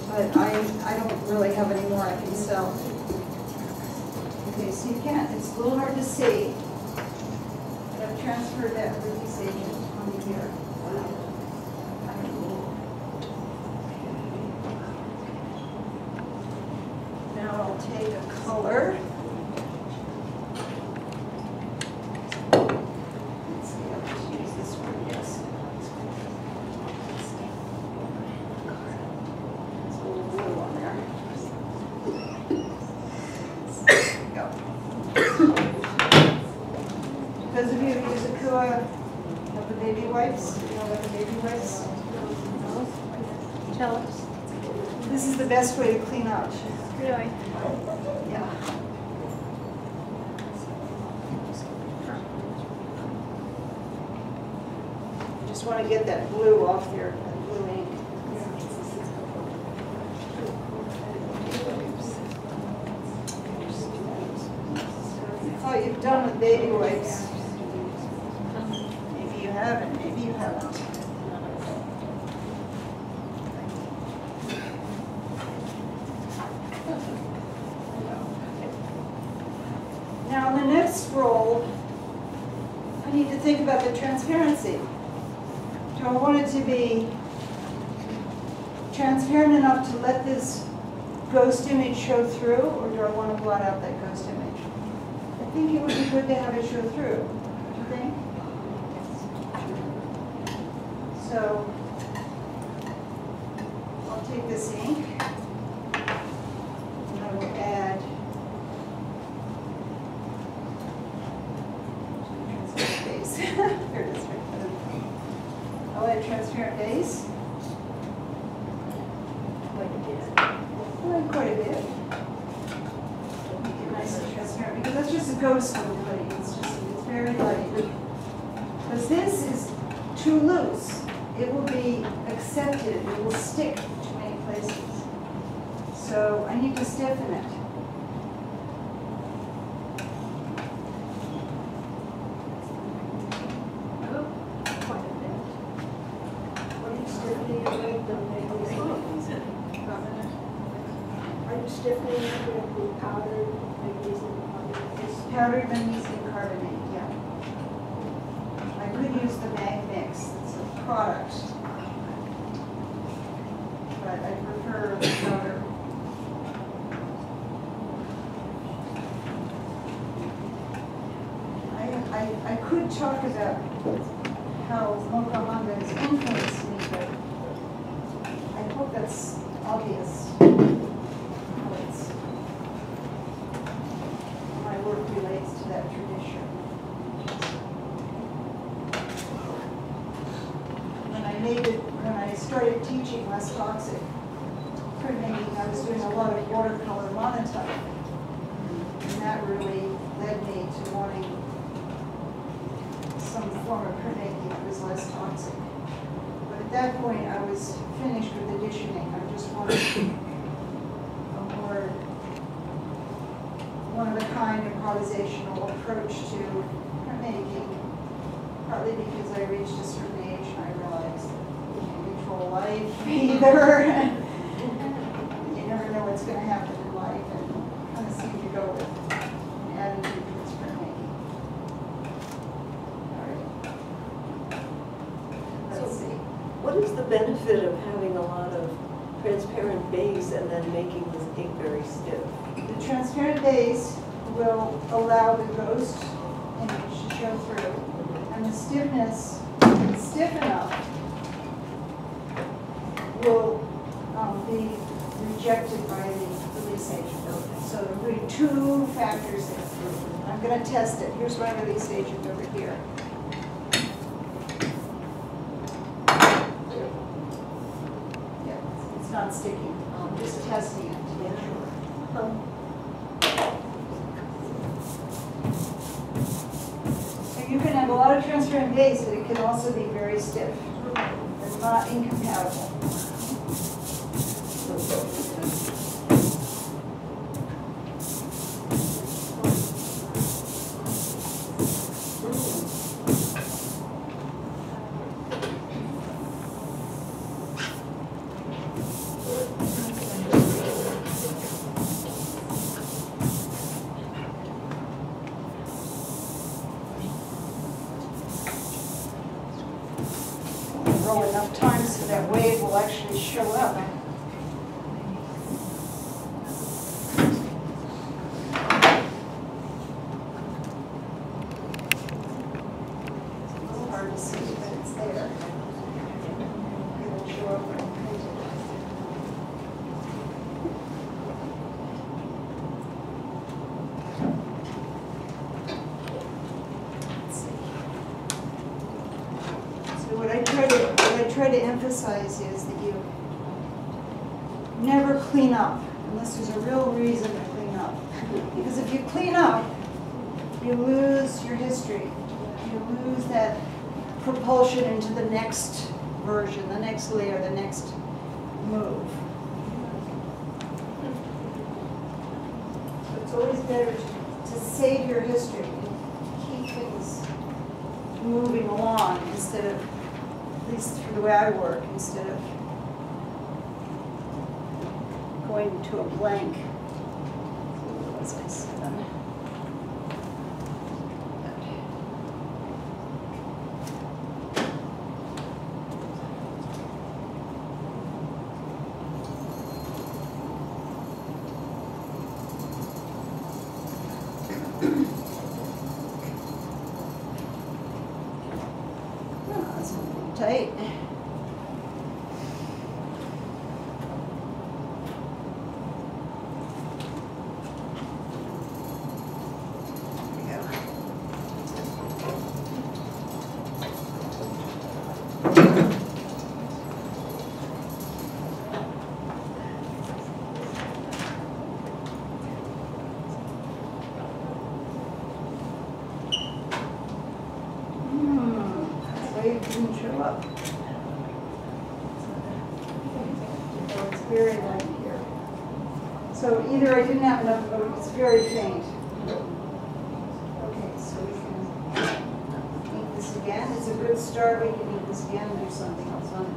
But I don't really have any more I can sell. Okay, so you can't, it's a little hard to see. But I've transferred that release agent on here. Now I'll take a color. Let's see, I'll just use this one, yes. There's a little blue on there. Those of you who use Akua have the baby wipes, you know what the baby wipes? Tell us. This is the best way to clean up. Really? Yeah. Just want to get that blue off there, that blue ink. Oh, you've done with baby wipes. Maybe you haven't, maybe you haven't. Now, in the next roll, I need to think about the transparency. Do I want it to be transparent enough to let this ghost image show through, or do I want to blot out that ghost image? I think it would be good to have it show through. Do you think? So, I'll take this ink, and I will add transparent base. There it is, right there. I'll add transparent base. Quite a bit. Make it nice and transparent, because that's just a ghost of the pudding. It's very light. Because this is too loose. It will be accepted. It will stick to many places. So I need to stiffen it. Quite a bit. What are you stiffening it with? Are you stiffening it with powdered magnesium carbonate? Powdered magnesium carbonate, yeah. I could use the Mag Mix. It's a product. But I prefer the powder. I could talk about how moku-hanga has influenced me, but I hope that's obvious. How my work relates to that tradition. When I started teaching less toxic printmaking, I was doing a lot of watercolor monotype. And that really led me to wanting some form of printmaking that was less toxic. But at that point, I was finished with editioning. I just wanted a more one-of-a-kind improvisational approach to printmaking, partly because I reached a certain age and I realized you can't control life either. You never know what's going to happen in life, and kind of seem to go with an attitude towards printmaking. All right. Let's see. What is the benefit of having a lot of transparent base and then making the ink very stiff? The transparent base will allow the ghost image to show through, and the stiffness, if it's stiff enough, will be rejected by the release agent. So there will be two factors there. I'm going to test it. Here's my release agent over here. Yeah, it's not sticking. I'm just testing it to make sure. So you can have a lot of transparent base, but it can also be very stiff. It's not incompatible. Roll enough times so that wave will actually show up. It's a little hard to see, but it's there. It'll show up when I print it. Let's see. So what I try to emphasize is that you never clean up unless there's a real reason to clean up. Because if you clean up, you lose your history. You lose that propulsion into the next version, the next layer, the next move. So it's always better to save your history and keep things moving along instead of, at least through the way I work, instead of going to a blank. What was I saying? Tight. Wave didn't show up. So it's very light here. So either I didn't have enough, or it's very faint. Okay, so we can ink this again. It's a good start. We can ink this again and do something else on it.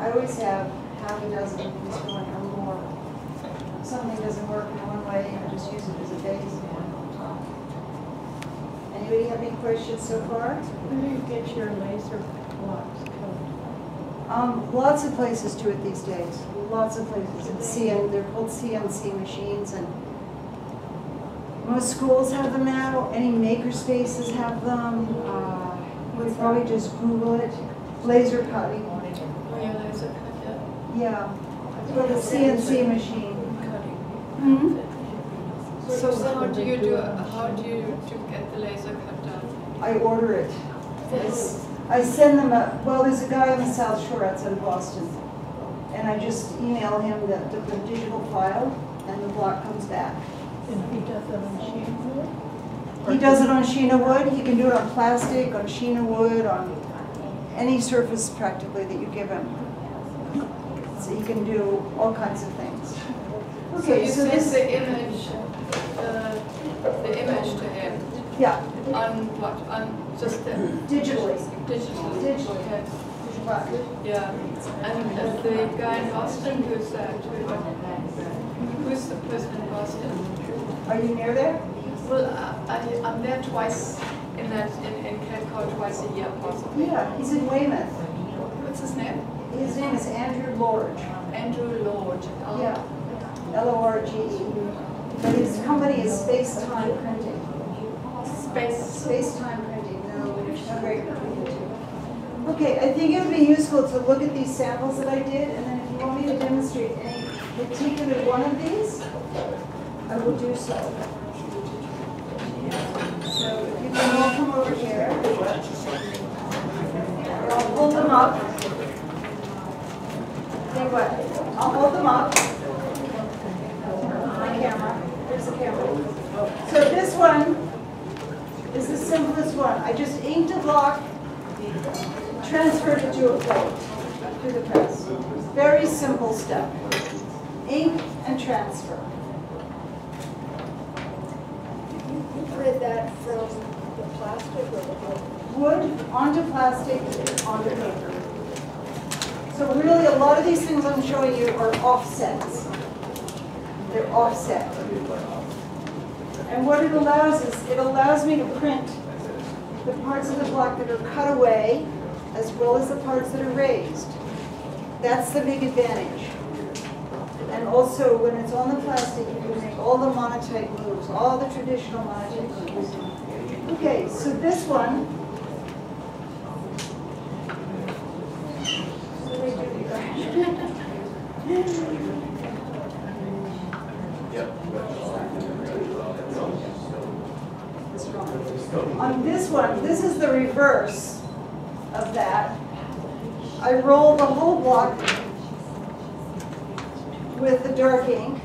I always have half a dozen of these going or more. If something doesn't work in one way, I just use it as a base and one on top. Anybody have any questions so far? Where do you get your laser blocks code? Lots of places do it these days. Lots of places. They're called CNC machines, and most schools have them now. Any maker spaces have them. would probably just Google it, laser cutting. Oh, yeah, laser cut, yeah. Yeah, with a CNC machine. Cutting. Hmm? So how do you get the laser cut done? I order it. I send them well, there's a guy on the South Shore outside of Boston. And I just email him the digital file and the block comes back. And he does it on sheet wood? He does it on Sheena wood. He can do it on plastic, on Sheena wood, on any surface practically that you give him. So he can do all kinds of things. Okay, so you send the image to him. Yeah. On what? On just the Digitally. Digitally. Okay. Yeah. And the guy in Boston, who's that? Who's the person in Boston? Are you near there? Well, I'm there twice in Cape Cod twice a year, possibly. Yeah, he's in Weymouth. What's his name? His name is Andrew Lorge. Andrew Lorge. Oh. Yeah, Lorge. But his company is Space Time Printing. Space Time Printing. No, very good. Okay, I think it would be useful to look at these samples that I did, and then if you want me to demonstrate any particular one of these, I will do so. So if you can all come over here, I'll hold them up. Think what? I'll hold them up. My camera. There's the camera. So this one is the simplest one. I just inked a block, transferred it to a plate through the press. Very simple step. Ink and transfer. You printed that from the plastic or the wood? Wood onto plastic, onto paper. So really a lot of these things I'm showing you are offsets. They're offset. And what it allows is, it allows me to print the parts of the block that are cut away as well as the parts that are raised. That's the big advantage. And also when it's on the plastic, you can make all the monotype moves, all the traditional monotype moves. Okay, so this one, on this one, this is the reverse of that. I roll the whole block with the dark ink,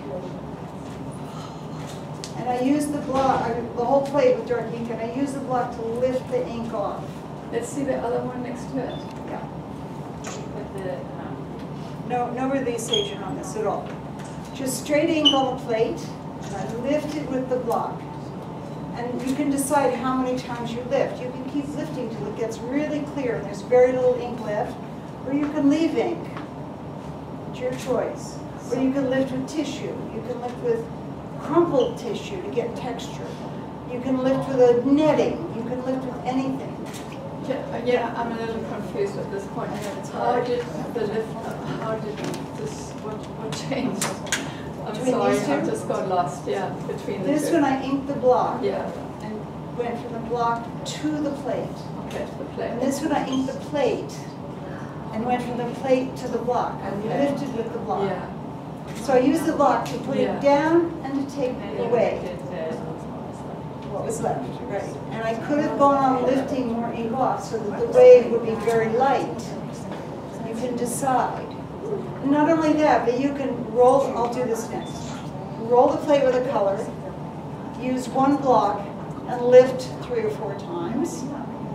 and I use the block, the whole plate with dark ink, and I use the block to lift the ink off. Let's see the other one next to it. Yeah. No releasation on this at all. Just straight ink on the plate, and I lift it with the block. And you can decide how many times you lift. You can keep lifting till it gets really clear and there's very little ink left, or you can leave ink. It's your choice. Or you can lift with tissue. You can lift with crumpled tissue to get texture. You can lift with a netting. You can lift with anything. Yeah, I'm a little confused at this point. How did the lift? How did this? What changed? I'm Between sorry, these two? I just got lost. Yeah, between the This two. one I inked the block. Yeah. And went from the block to the plate. Okay, to the plate. And this one I inked the plate and went from the plate to the block. I lifted with the block. Yeah. So I used the block to put it down and to take away what was left. Right. And I could have gone on lifting more ink off so that the wave would be very light. You can decide. And not only that, but you can roll, I'll do this next. Roll the plate with a color, use one block and lift 3 or 4 times,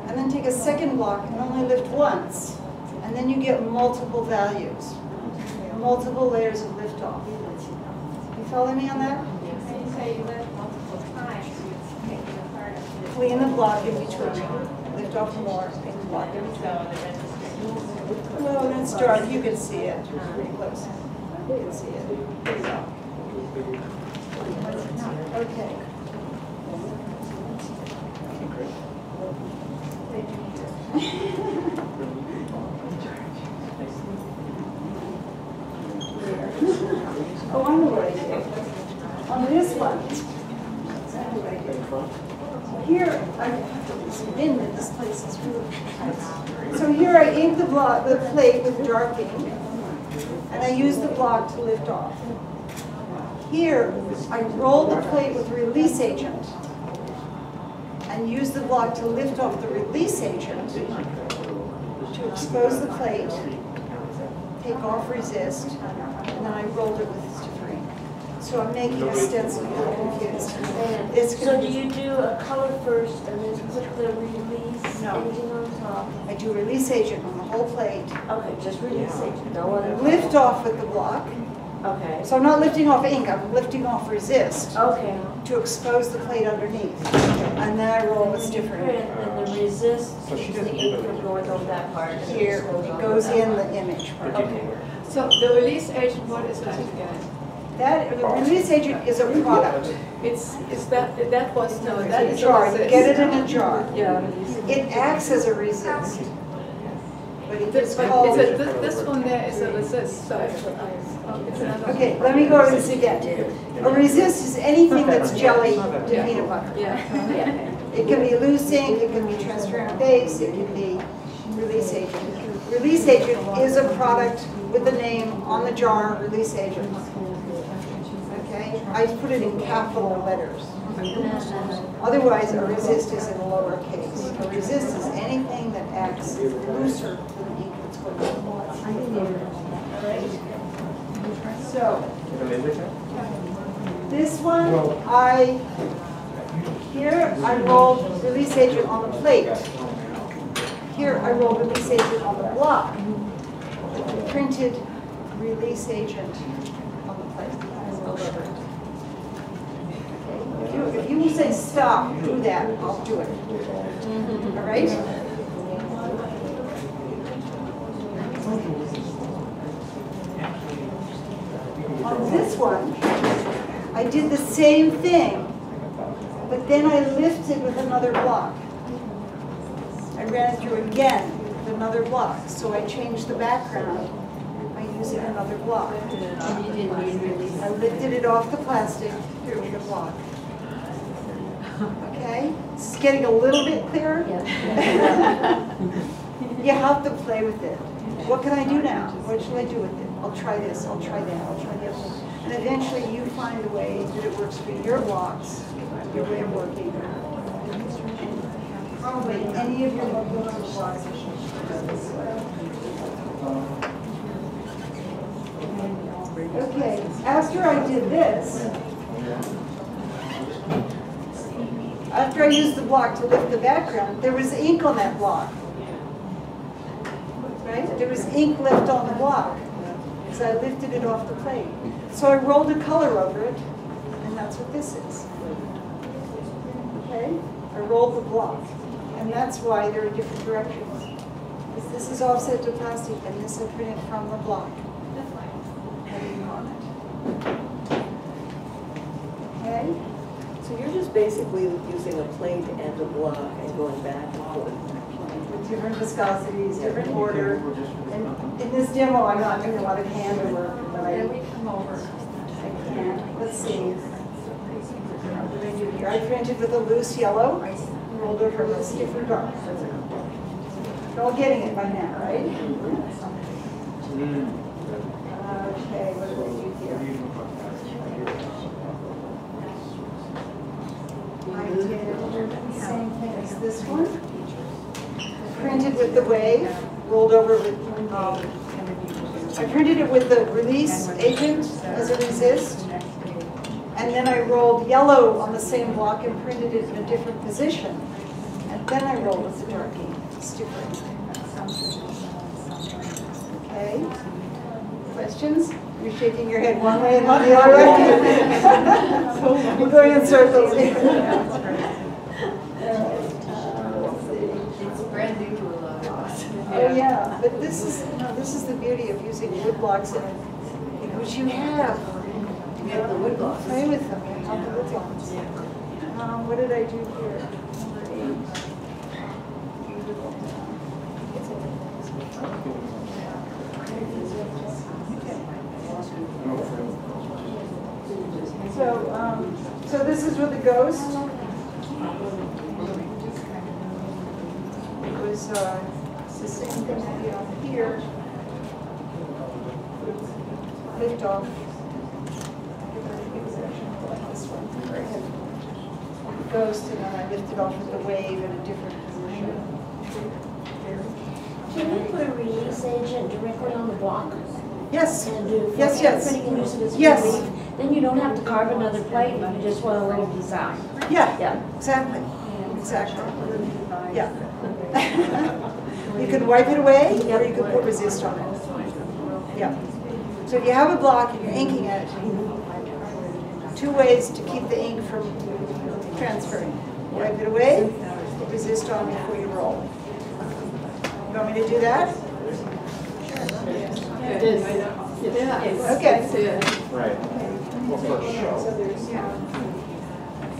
and then take a second block and only lift once. And then you get multiple values, multiple layers of lift off. You follow me on that? When you say you lift multiple times, you're taking apart of the Clean the block in between, lift off more, clean the block in between. Well, it's dark, you can see it, pretty close. You can see it. There you go. Okay. Oh, I know what I did. On this one, here, I have to zoom in, and this place is really nice. So here I ink the plate with dark ink, and I use the block to lift off. Here, I roll the plate with release agent, and use the block to lift off the release agent to expose the plate, take off resist, and then I rolled it with stiff ink. So I'm making a stencil, you're confused. So do you do a color first and then put the release agent on top? I do release agent on the whole plate. Okay, just release agent, no other. Lift off with the block. Okay. So I'm not lifting off ink, I'm lifting off resist Okay. to expose the plate underneath. And then I roll with stiffer ink. And the resist keeps the ink from going over that part. and then Here, it goes in the image part. Okay. So the release agent, what is that again? That, the release agent is a product. It's that was no, that It's is a jar, a you resist. get it in a jar. Yeah. It acts as a resist. But it is But called, this one there is a resist, so it's another. okay, let me go over this again. A resist is anything that's jelly to peanut butter. Yeah. It can be loose ink, it can be transparent base, it can be release agent. Release agent is a product with the name on the jar, release agent. Okay, I put it in capital letters. Otherwise, a resist is in lowercase. A resist is anything that acts looser than the ink that's going on. Alright? So, this one, here I rolled release agent on the plate. Here I rolled release agent on the block. Printed release agent on the plate. Okay. If you will say stop, do that, I'll do it. All right? On this one, I did the same thing, but then I lifted with another block. I ran it through again with another block, so I changed the background by using another block. I lifted it off the plastic through the block. Okay? This is getting a little bit clearer? You have to play with it. What can I do now? What should I do with it? I'll try this, I'll try that, I'll try this. And eventually you find a way that it works for your blocks, your way of working. Probably any of your local blocks. Okay, after I did this, after I used the block to lift the background, there was ink on that block. Right? There was ink left on the block. So I lifted it off the plate. So I rolled a color over it, and that's what this is. Okay? I rolled the block. And that's why there are different directions. This is offset to plastic, and this I printed from the block. Heading on it. Okay? So you're just basically using a plate and a block and going back and forth. With different viscosities, different order. And in this demo, I'm not doing a lot of hand work, but I can't. Let's see. What did I do here? I printed with a loose yellow, rolled over with a stiffer dark. You're all getting it by now, right? Okay, what did I do here? I did the same thing as this one. Printed with the wave, rolled over with, I printed it with the release agent as a resist, and then I rolled yellow on the same block and printed it in a different position. And then I rolled with the dark ink, stiffer. Okay? Questions? You're shaking your head one way and not the other way. You're going in circles. Brand new to a lot of us. Oh yeah, but this is the beauty of using wood blocks, which you have. You have the wood blocks. Play with them. You have the wood blocks. What did I do here? So this is with the ghost. It was it's the same thing I did on here. Lift off. This one, where it had ghost, and then I lifted off with the wave in a different position. Can you put a release agent directly on the block? Yes. And do Yes, yes. printing and use it as Yes. relief? Then you don't have to carve another plate, you just want a little design. Yeah, Yeah. exactly. Exactly. Yeah. You can wipe it away, or you can put resist on it. Yeah. So if you have a block and you're inking it, two ways to keep the ink from transferring. Wipe it away, put resist on before you roll. You want me to do that? Okay. Right. Well, for a show. So there's,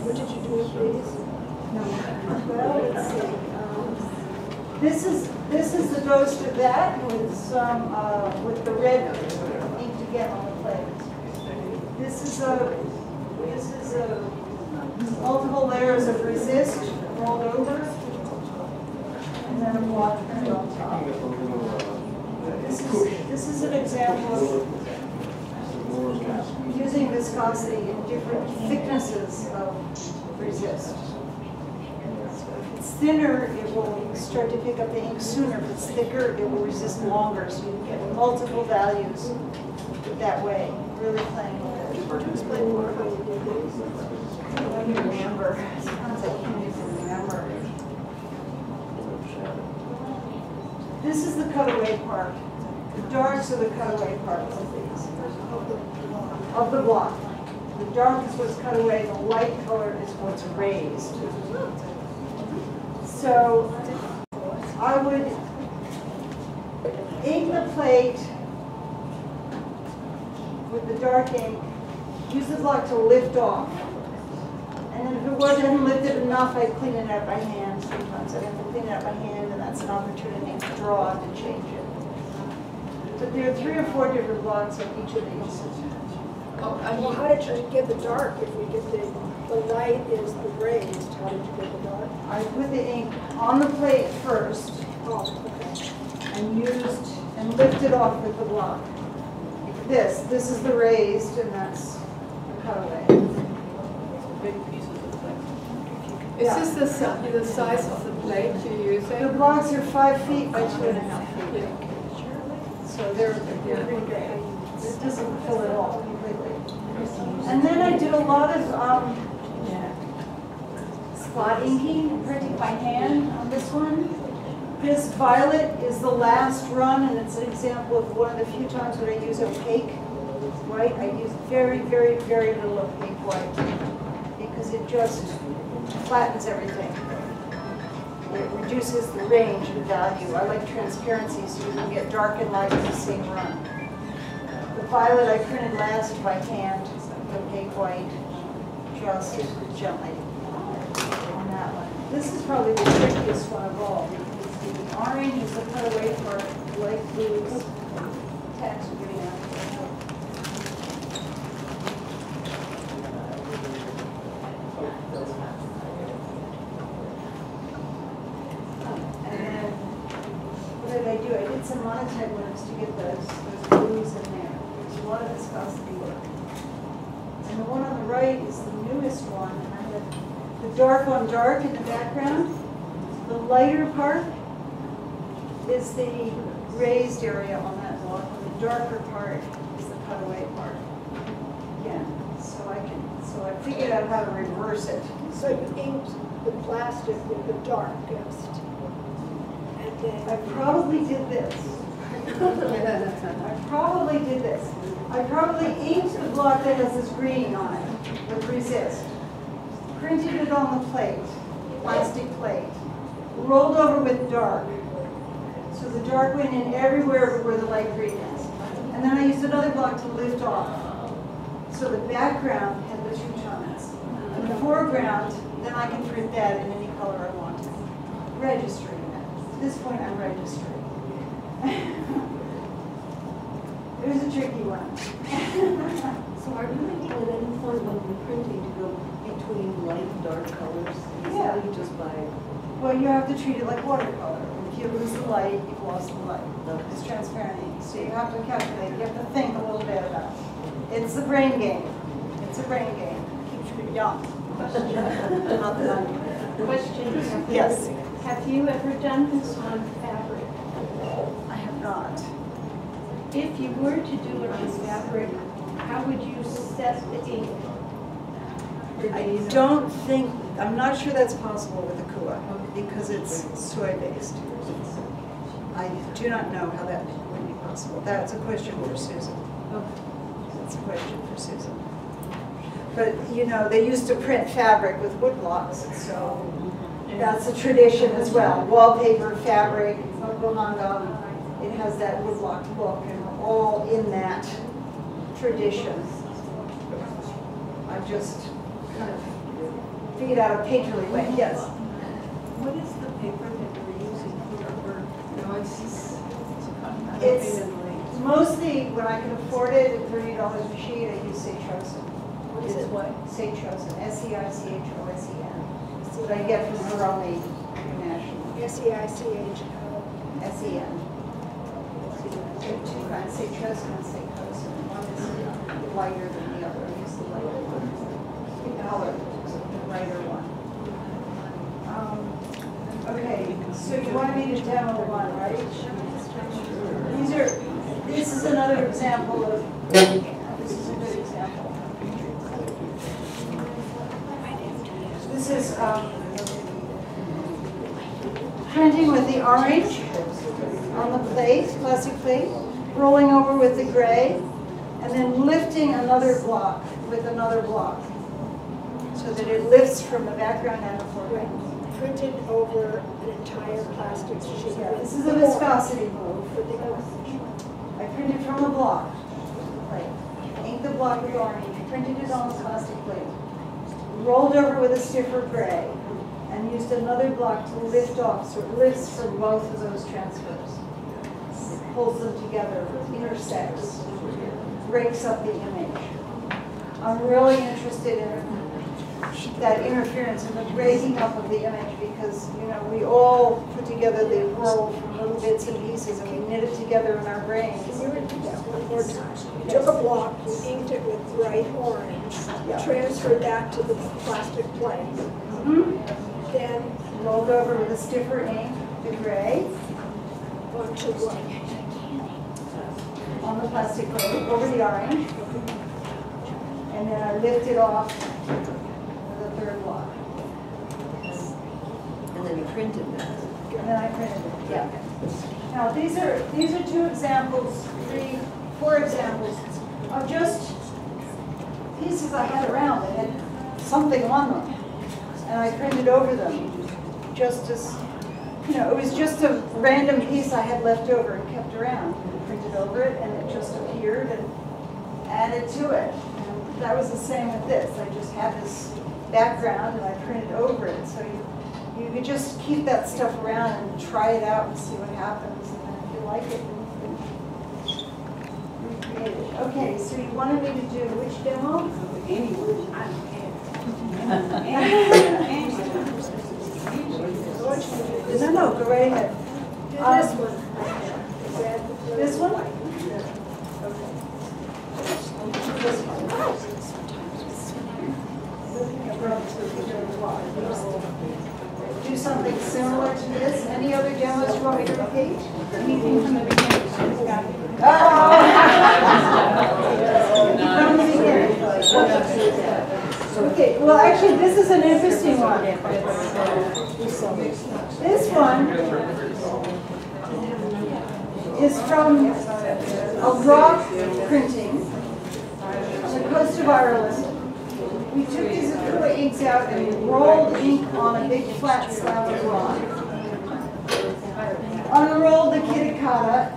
what did you do with these? Well, let's see. This is the ghost of that with some with the red ink to get on the plate. This is a multiple layers of resist rolled over, and then a block print on top. This is an example of using viscosity in different thicknesses of resist. If it's thinner, it will start to pick up the ink sooner. If it's thicker, it will resist longer. So you get multiple values that way, really playing with it. Explain more how you did these. I don't remember. Sometimes I can't even remember. This is the cutaway part. The darks are the cutaway parts of these, of the block. The dark is what's cut away, the light color is what's raised. So I would ink the plate with the dark ink, use the block to lift off. And then if it wasn't lifted enough, I'd clean it out by hand. Sometimes I have to clean it out by hand, and that's an opportunity to draw to change it. But there are 3 or 4 different blocks of each of these. Well, how did you get the dark if we get the light is the raised? How did you get the dark? I put the ink on the plate first Oh, okay. and lifted off with the block. This is the raised, and that's the cutaway. Is this the size of the plate you're using? The blocks are 5 feet by 2.5 feet. So they're pretty big. This doesn't fill it all completely. And then I did a lot of spot inking, printing by hand on this one. This violet is the last run, and it's an example of one of the few times when I use opaque white. I use very, very, very little opaque white because it just flattens everything. It reduces the range and value. I like transparency so you can get dark and light in the same run. The violet I printed last by hand, opaque white, just gently on that one. This is probably the trickiest one of all because the orange is the cutaway part, light blue is text getting out. I did some monotitles to get those blues in there. There's a lot of viscosity work. And the one on the right is the newest one. And I have the dark on dark in the background. The lighter part is the raised area on that block, and the darker part is the cutaway part. Again, so I figured out how to reverse it. So you inked the plastic with the darkest. I probably did this. I probably did this. I probably inked the block that has this green on it with resist. Printed it on the plate, plastic plate. Rolled over with dark. So the dark went in everywhere where the light green is. And then I used another block to lift off. So the background had the 2 tones. And the foreground, then I can print that in any color I want. Registering. At this point, I'm registering. It was a tricky one. So are you making at any point when you're printing to go between light and dark colors? Yeah. How do you just buy it? Well, you have to treat it like watercolor. If you lose the light, you've lost the light. It's transparent ink, so you have to calculate. You have to think a little bit about it. It's a brain game. It's a brain game. Keeps you young. Question. Yes. Have you ever done this on fabric? I have not. If you were to do it on fabric, how would you set the ink? I don't think, I'm not sure that's possible with Akua because it's soy-based. I do not know how that would be possible. That's a question for Susan. That's a question for Susan. But, you know, they used to print fabric with wood blocks, so that's a tradition as well. Wallpaper, fabric, moku-hanga, it has that wood block look, and we're all in that tradition. I'm just kind of figured out a painterly way. Yes? What is the paper that we're using for our work? No, It's mostly, when I can afford it, at $30 a sheet, I use Seichosen. What is it? What? Seichosen, S-E-I-C-H-O-S-E-N. That's what I get from Veroni International. S-E-I-C-H-O. S-E-N. There are two kinds, Seichosen and Seichosen. One is lighter than the other. I use the lighter one. The color, so the lighter one. Okay, so you wanted me to demo one, right? This is another example of, this is a good example. This is printing with the orange on the plate, plastic plate, rolling over with the gray, and then lifting another block with another block so that it lifts from the background and the foreground. Printed over an entire plastic sheet. Yeah, this is a viscosity move. I printed from a block. Right. Inked the block with orange, printed it on the plastic plate, rolled over with a stiffer gray, and used another block to lift off, so it lifts from both of those transfers. It pulls them together, intersects, breaks up the image. I'm really interested in that interference and the breaking up of the image because, you know, we all put together the world from little bits and pieces and we knit it together in our brains. Can you repeat that one more time? You took a block, you inked it with bright orange, transferred that to the plastic plate. Then rolled over with a stiffer ink, the gray, onto what? on the plastic plate, over the orange, and then I lifted off the third block. And then you printed that. And then I printed it, yeah. Now these are 2 examples, 3, 4 examples of just pieces I had around that had something on them. And I printed over them just as, you know, it was just a random piece I had left over and kept around. I printed over it and it just appeared and added to it. And that was the same with this. I just had this background and I printed over it. So you could just keep that stuff around and try it out and see what happens. And then if you like it, then recreate it. Okay, so you wanted me to do which demo? No, go right ahead. This one. This one? Do something similar to this. Any other demos you want me to repeat? Anything from the beginning? From the beginning. Okay, well actually this is an interesting one. This one is from a rock printing on the coast of Ireland. We took these Akua inks out and we rolled ink on a big flat slab of rock. Unrolled the kitakata,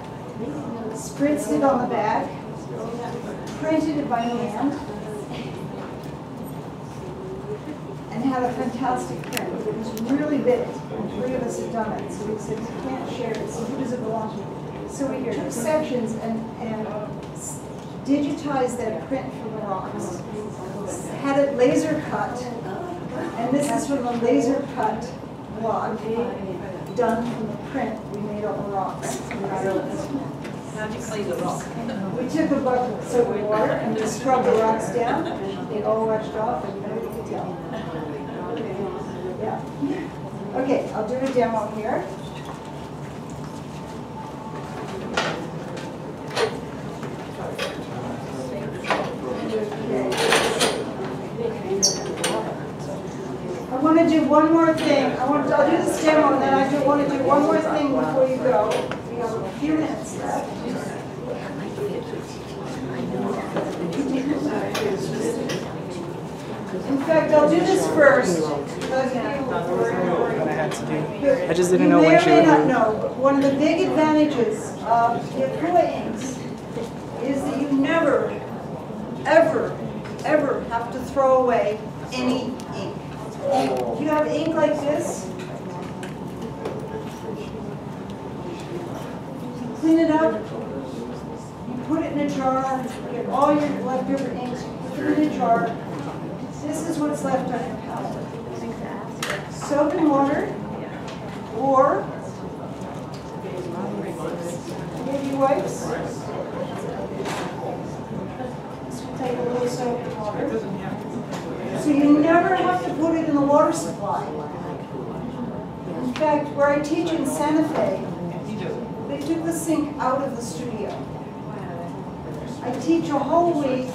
spritzed it on the back, printed it by hand, and had a fantastic print. It was really big, and 3 of us had done it, so we said, you can't share it, so who does it belong to? So we took sections and digitized that print from the rocks, had it laser cut, And this is from a laser cut block done from the print we made on the rocks in Ireland. How'd you clean the rock? We took a bucket of soap and water and we scrubbed the rocks down, and they all washed off, and nobody could tell. Yeah. Okay, I'll do a demo here. I want to do one more thing. I'll do this demo, and then I want to do one more thing before you go. We have a few minutes left. In fact, I'll do this first. I just didn't know when she You may or may would. not know, but one of the big advantages of the Akua inks is that you never, ever, ever have to throw away any ink. If you have ink like this, you clean it up, you put it in a jar, you get all your leftover inks, you put them in a jar. This is what's left on your palette. Soap and water, or baby wipes. Take a little soap and water. So you never have to put it in the water supply. In fact, where I teach in Santa Fe, they took the sink out of the studio. I teach a whole week,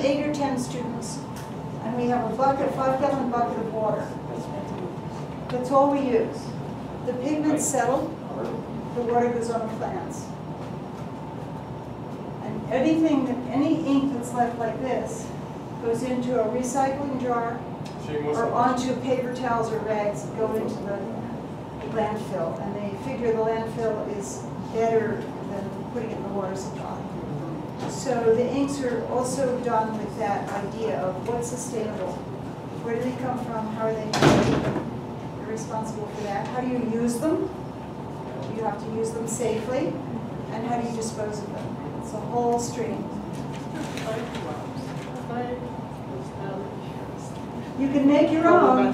8 or 10 students, and we have a bucket, 5-gallon bucket of water. That's all we use. The pigments settle, the water goes on the plants. And any ink that's left like this goes into a recycling jar or onto paper towels or rags that go into the landfill. And they figure the landfill is better than putting it in the water supply. So the inks are also done with that idea of what's sustainable. Where do they come from? How are they made? You're responsible for that. How do you use them? You have to use them safely. And how do you dispose of them? It's a whole stream. You can make your own.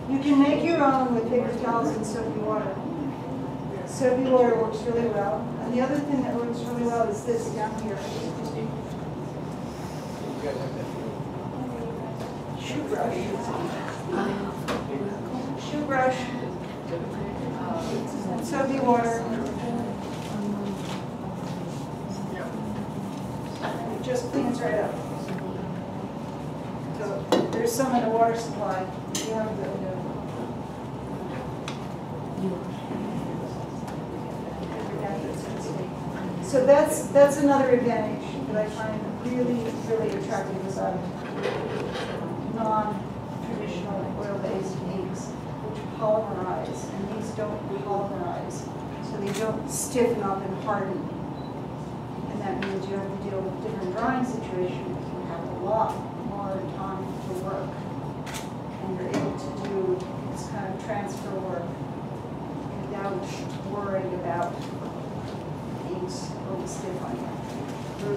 You can make your own with paper towels and soapy water. Soapy water works really well. And the other thing that works really well is this down here. Shoe brush. Shoe brush. And soapy water. It just cleans right up. So there's some in the water supply. You have the So that's another advantage that I find really, really attractive about non-traditional oil-based inks, which polymerize, and these don't polymerize, so they don't stiffen up and harden. And that means you have to deal with different drawing situations. You have a lot more time to work, and you're able to do this kind of transfer work without worrying about inks really stiff on you. You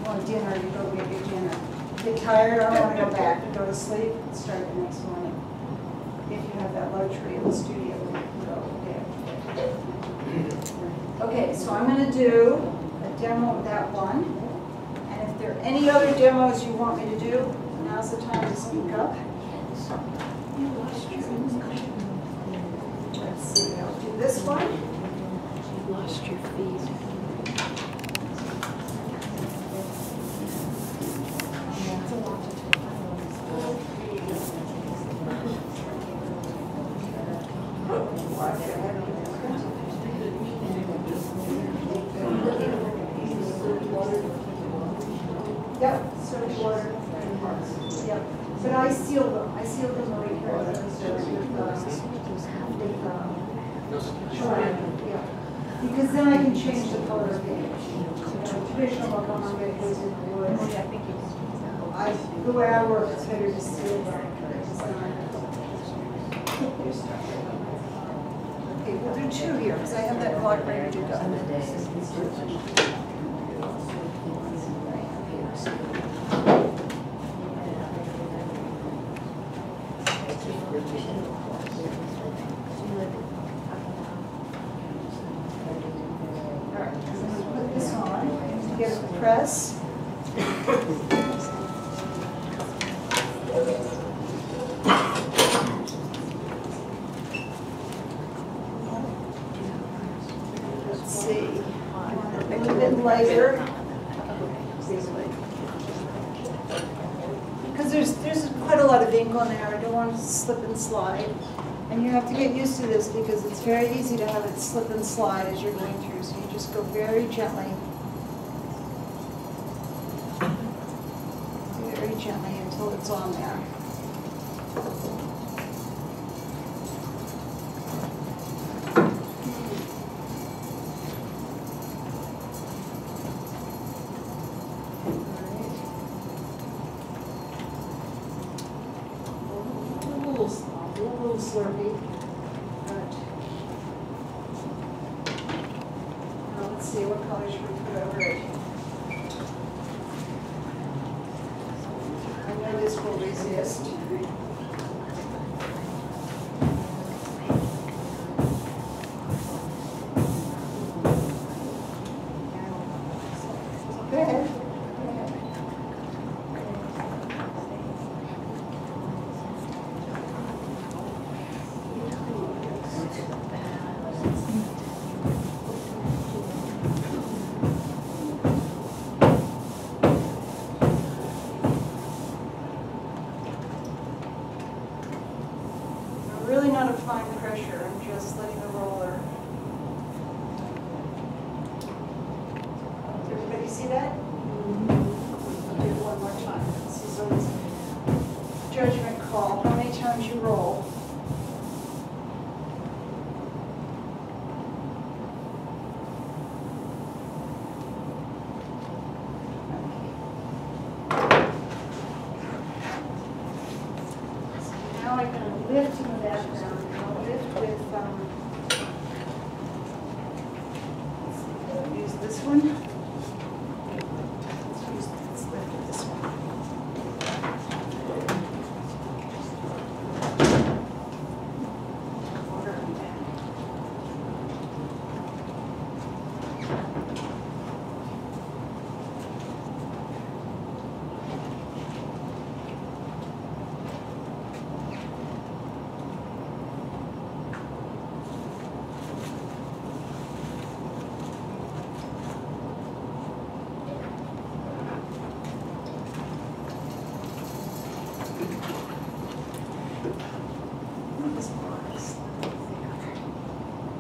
want dinner, you go get your dinner. Get tired, I don't want to go back. You go to sleep, start the next morning. If you have that luxury in the studio, you can go day. Okay, so I'm going to do a demo of that one. And if there are any other demos you want me to do, now's the time to speak up. Let's see, I'll do this one. You lost your feed. Yep, soapy water. Yep, but I seal them. I seal them really carefully. Yeah, because then I can change the color of the image. Traditional moku-hanga goes in wood. The way I work, it's better to seal them. Okay, we'll do 2 here because I have that block ready to go. press. Let's see, a little bit lighter. Because there's quite a lot of ink on there. I don't want it to slip and slide. And you have to get used to this because it's very easy to have it slip and slide as you're going through. So you just go very gently. Very gently until it's on there. Slurpy. Good. Now let's see, what color should we put over it? I know this will resist. Go ahead. Really not a fine pressure, I'm just letting the roller. Does everybody see that? I'll do it one more time. This is always a judgment call. How many times you roll? Now I'm going to lift in the background. I'll lift with, let's use this one. Let's lift with this one. Water on that.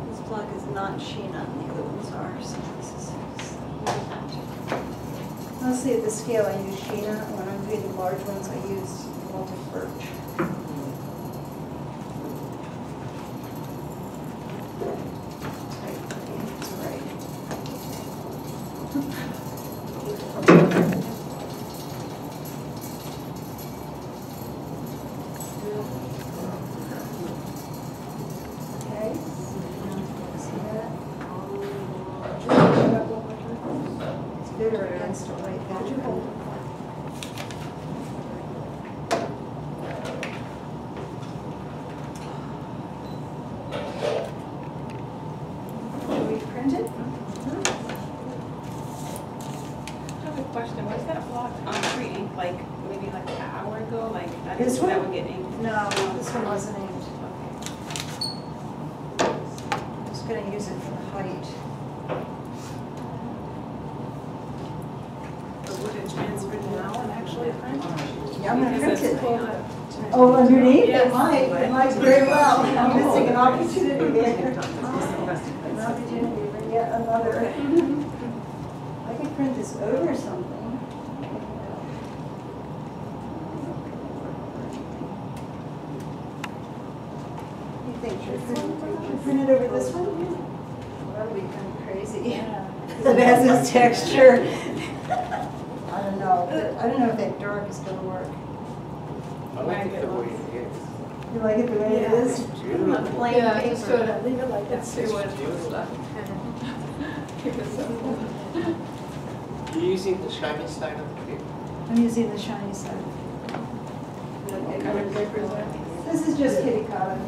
This block is not Sheena, the other ones are, so this is mostly at the scale I use Sheena. When I'm doing the large ones, I use Baltic birch. It's right. Okay. See that? It's bitter against it right now. Should we print it? I have a question. Was that block pre-inked like maybe like an hour ago? Like I This didn't know that one? would get inked. No, this one wasn't inked. I'm just going to use it for the height. But would it transfer now and actually print? Yeah, I'm going to Because print it. it's not- Oh, underneath? Yes. It might very well. I'm missing an opportunity there. An opportunity for yet another. I could print this over something. You think, should print it over this one? Well, that would be kind of crazy. Because it has this texture. I don't know. I don't know if that dark is going to work. I like it the way it is. You like it the way it is? On plain Yeah, just paper. sort of leave it like that. See what it looks like. Keep it simple. You're using the shiny side of the paper? I'm using the shiny side. What kind of paper is that? This is just kitty cotton.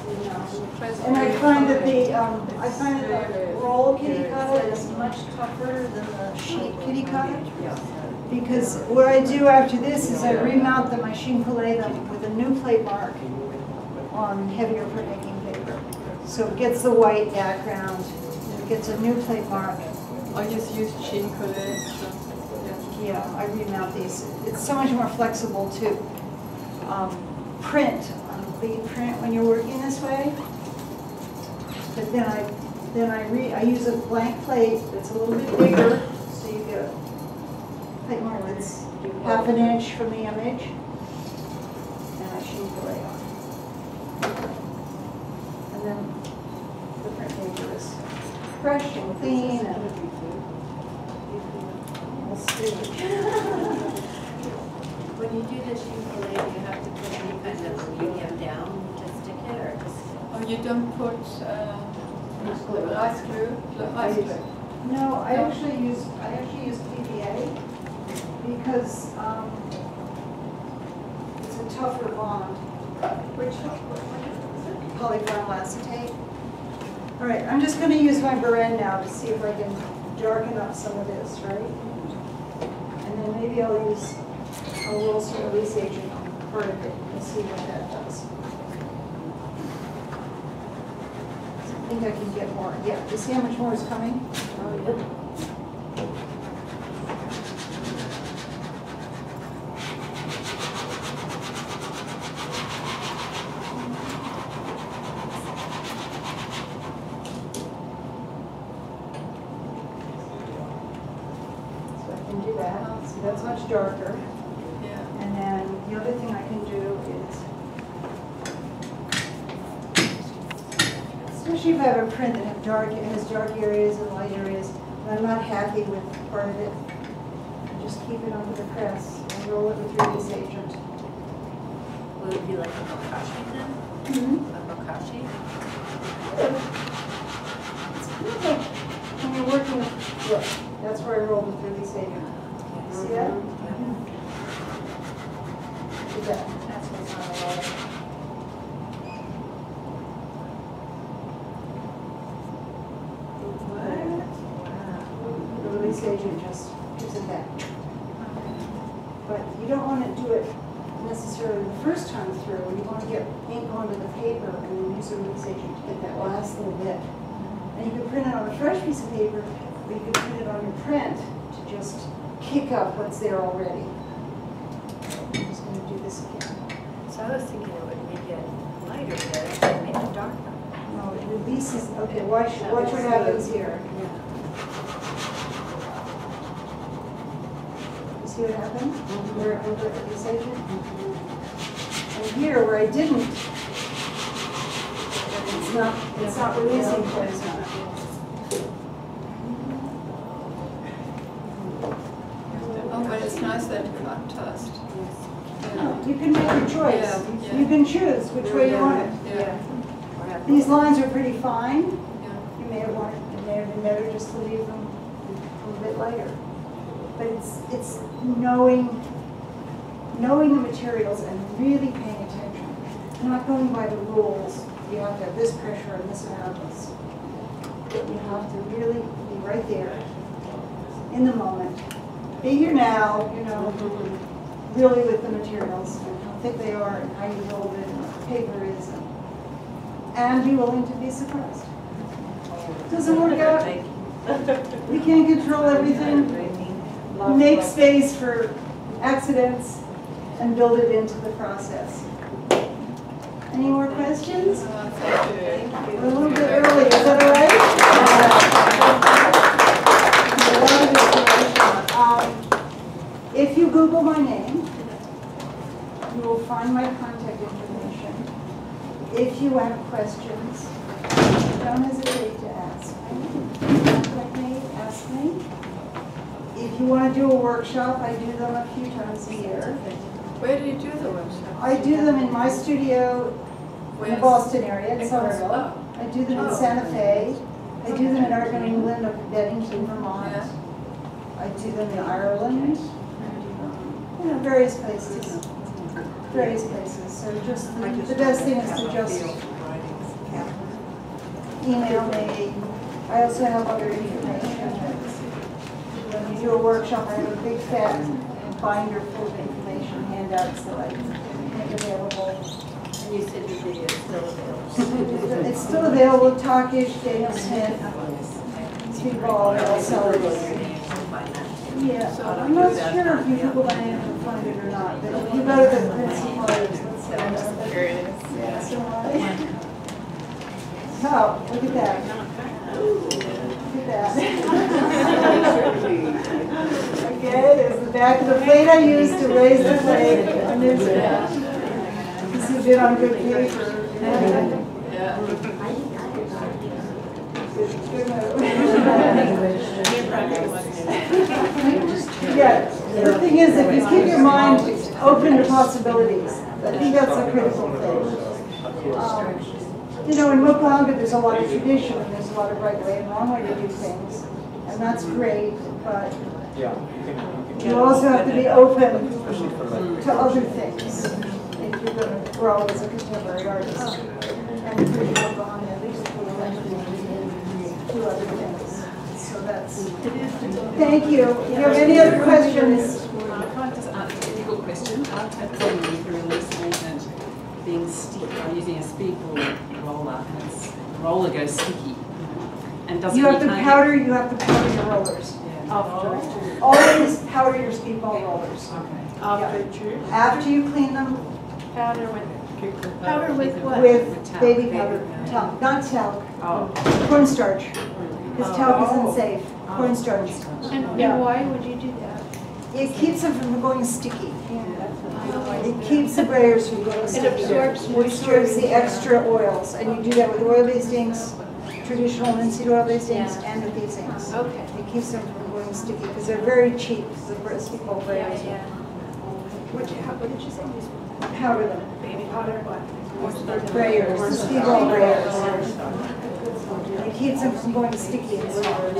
And I find that the roll kitty cut is much tougher than the sheet kitty cut. Because what I do after this is I remount them, I shinkolay them with a new plate mark on heavier printmaking paper. So it gets the white background, it gets a new plate mark. I just use shinkolay. Yeah, I remount these. It's so much more flexible to print on a bleed print when you're working this way. But then I use a blank plate that's a little bit bigger, so you get a plate more that's half an inch from the image, and I shinkolay on. And then the print paper is fresh and clean and When you do the shinkolay, you have to put any kind of medium down to stick it, or just... Oh, you don't put ice glue? No, I actually use PVA because it's a tougher bond. Polyvinyl acetate. All right, I'm just going to use my broaden now to see if I can darken up some of this, right? And then maybe I'll roll some release agent on part of it and see what that does. I think I can get more. Yeah, you see how much more is coming? Oh, yeah. That's much darker. Yeah. And then the other thing I can do is, especially if I have a print that has dark areas and light areas, and I'm not happy with part of it, I just keep it under the press and roll it with release agent. Will it be like a mokashi then? Mm-hmm. A mokashi? It's kind of like when you're working with, look, that's where I roll with release agent. See that? That's what's on the wall. The release agent just gives it that. But you don't want to do it necessarily the first time through. You want to get ink onto the paper and then use the release agent to get that last little bit. And you can print it on a fresh piece of paper, or you can print it on your print to just kick up what's there already. I'm just going to do this again. So I was thinking it would make it lighter there and make it darker. No, it releases. Okay, watch what happens here. Yeah. You see what happened? Where it went with this agent? And here, where I didn't, it's not releasing quite as much. Oh, but it's nice that contrast. You can make your choice. Yeah. You can choose which way you want it. Yeah. These lines are pretty fine. You may have been better just to leave them a little bit lighter. But it's knowing the materials and really paying attention. Not going by the rules. You have to have this pressure and this amount of this. You have to really be right there in the moment. Be here now, really with the materials and how thick they are and how you roll it and what the paper is. And be willing to be surprised. Doesn't work out. We can't control everything. Make space for accidents and build it into the process. Any more questions? Thank you. We're a little bit early, is that all right? If you Google my name, you will find my contact information. If you have questions, don't hesitate to ask me. Ask me. If you want to do a workshop, I do them a few times a year. Where do you do the workshops? I do them in my studio in the Boston area, in Somerville. I do them in Santa Fe. I do them in Art New England up in Bennington, Vermont. I do them in Ireland. Various places. So just the best thing is to just email me. I also have other information. When you do a workshop, I have a big fat binder full of information handouts that I make available. And you said your video is still available. It's still available, Talkish, Daniel Smith, Speedball, also. Yeah, I'm not sure if you people might able to find it or not, but if you go to the print suppliers, let's say. Here it is. Yeah, so oh, look at that. Look at that. Again, it's the back of the plate I used to raise the plate. And there's that. This is it on good paper. Yeah. Yeah, the thing is, if you keep your mind open to possibilities, I think that's a critical thing. You know, in Moku-hanga, there's a lot of tradition, and there's a lot of right way and wrong way to do things, and that's great, but you also have to be open to other things if you're going to grow as a contemporary artist. And if you're Moku-hanga, at least do other things. So that's, thank you. Do you have any other questions? Can I just ask a difficult question? I've had a problem with the release movement being sticky. I'm using a speedball roller, and the roller goes sticky. And doesn't You have to powder your rollers. Yeah. Always powder your speedball rollers. Okay. After you clean them, Powder with what? with baby powder, talc, not talc, cornstarch. Because talc is unsafe, cornstarch. And why would you do that? It keeps them from going sticky. It keeps the brayers from going sticky. It absorbs moisture. It absorbs the extra oils, and you do that with oil-based inks, traditional linseed oil-based inks, and with these inks. Okay. It keeps them from going sticky because they're very cheap. The speedball brayers. What did you say? Powder them. Baby powder, what? Brayers, the speedball brayers. It keeps them from going sticky and soft.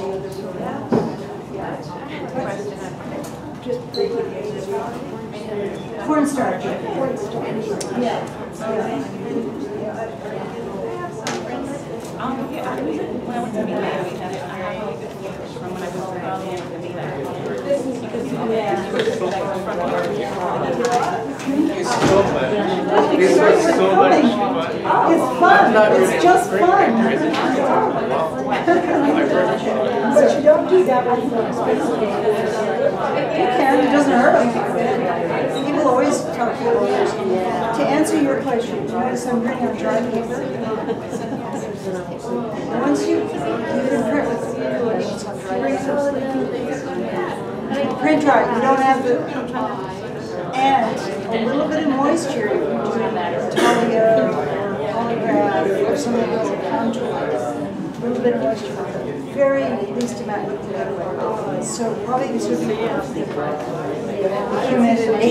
Cornstarch. Yeah. When I went to Milan, we had it from when I was around to Milan. Because It's fun. It's just fun. But you don't do that with you can. It doesn't hurt. People always tell people. To answer your question, notice I'm bringing a dry paper. Once you can print with print dry, you don't have to, and a little bit of moisture, Talia or holograph or something else, a contour, a little bit of moisture, very least amount of liquid. So probably this would be humidity.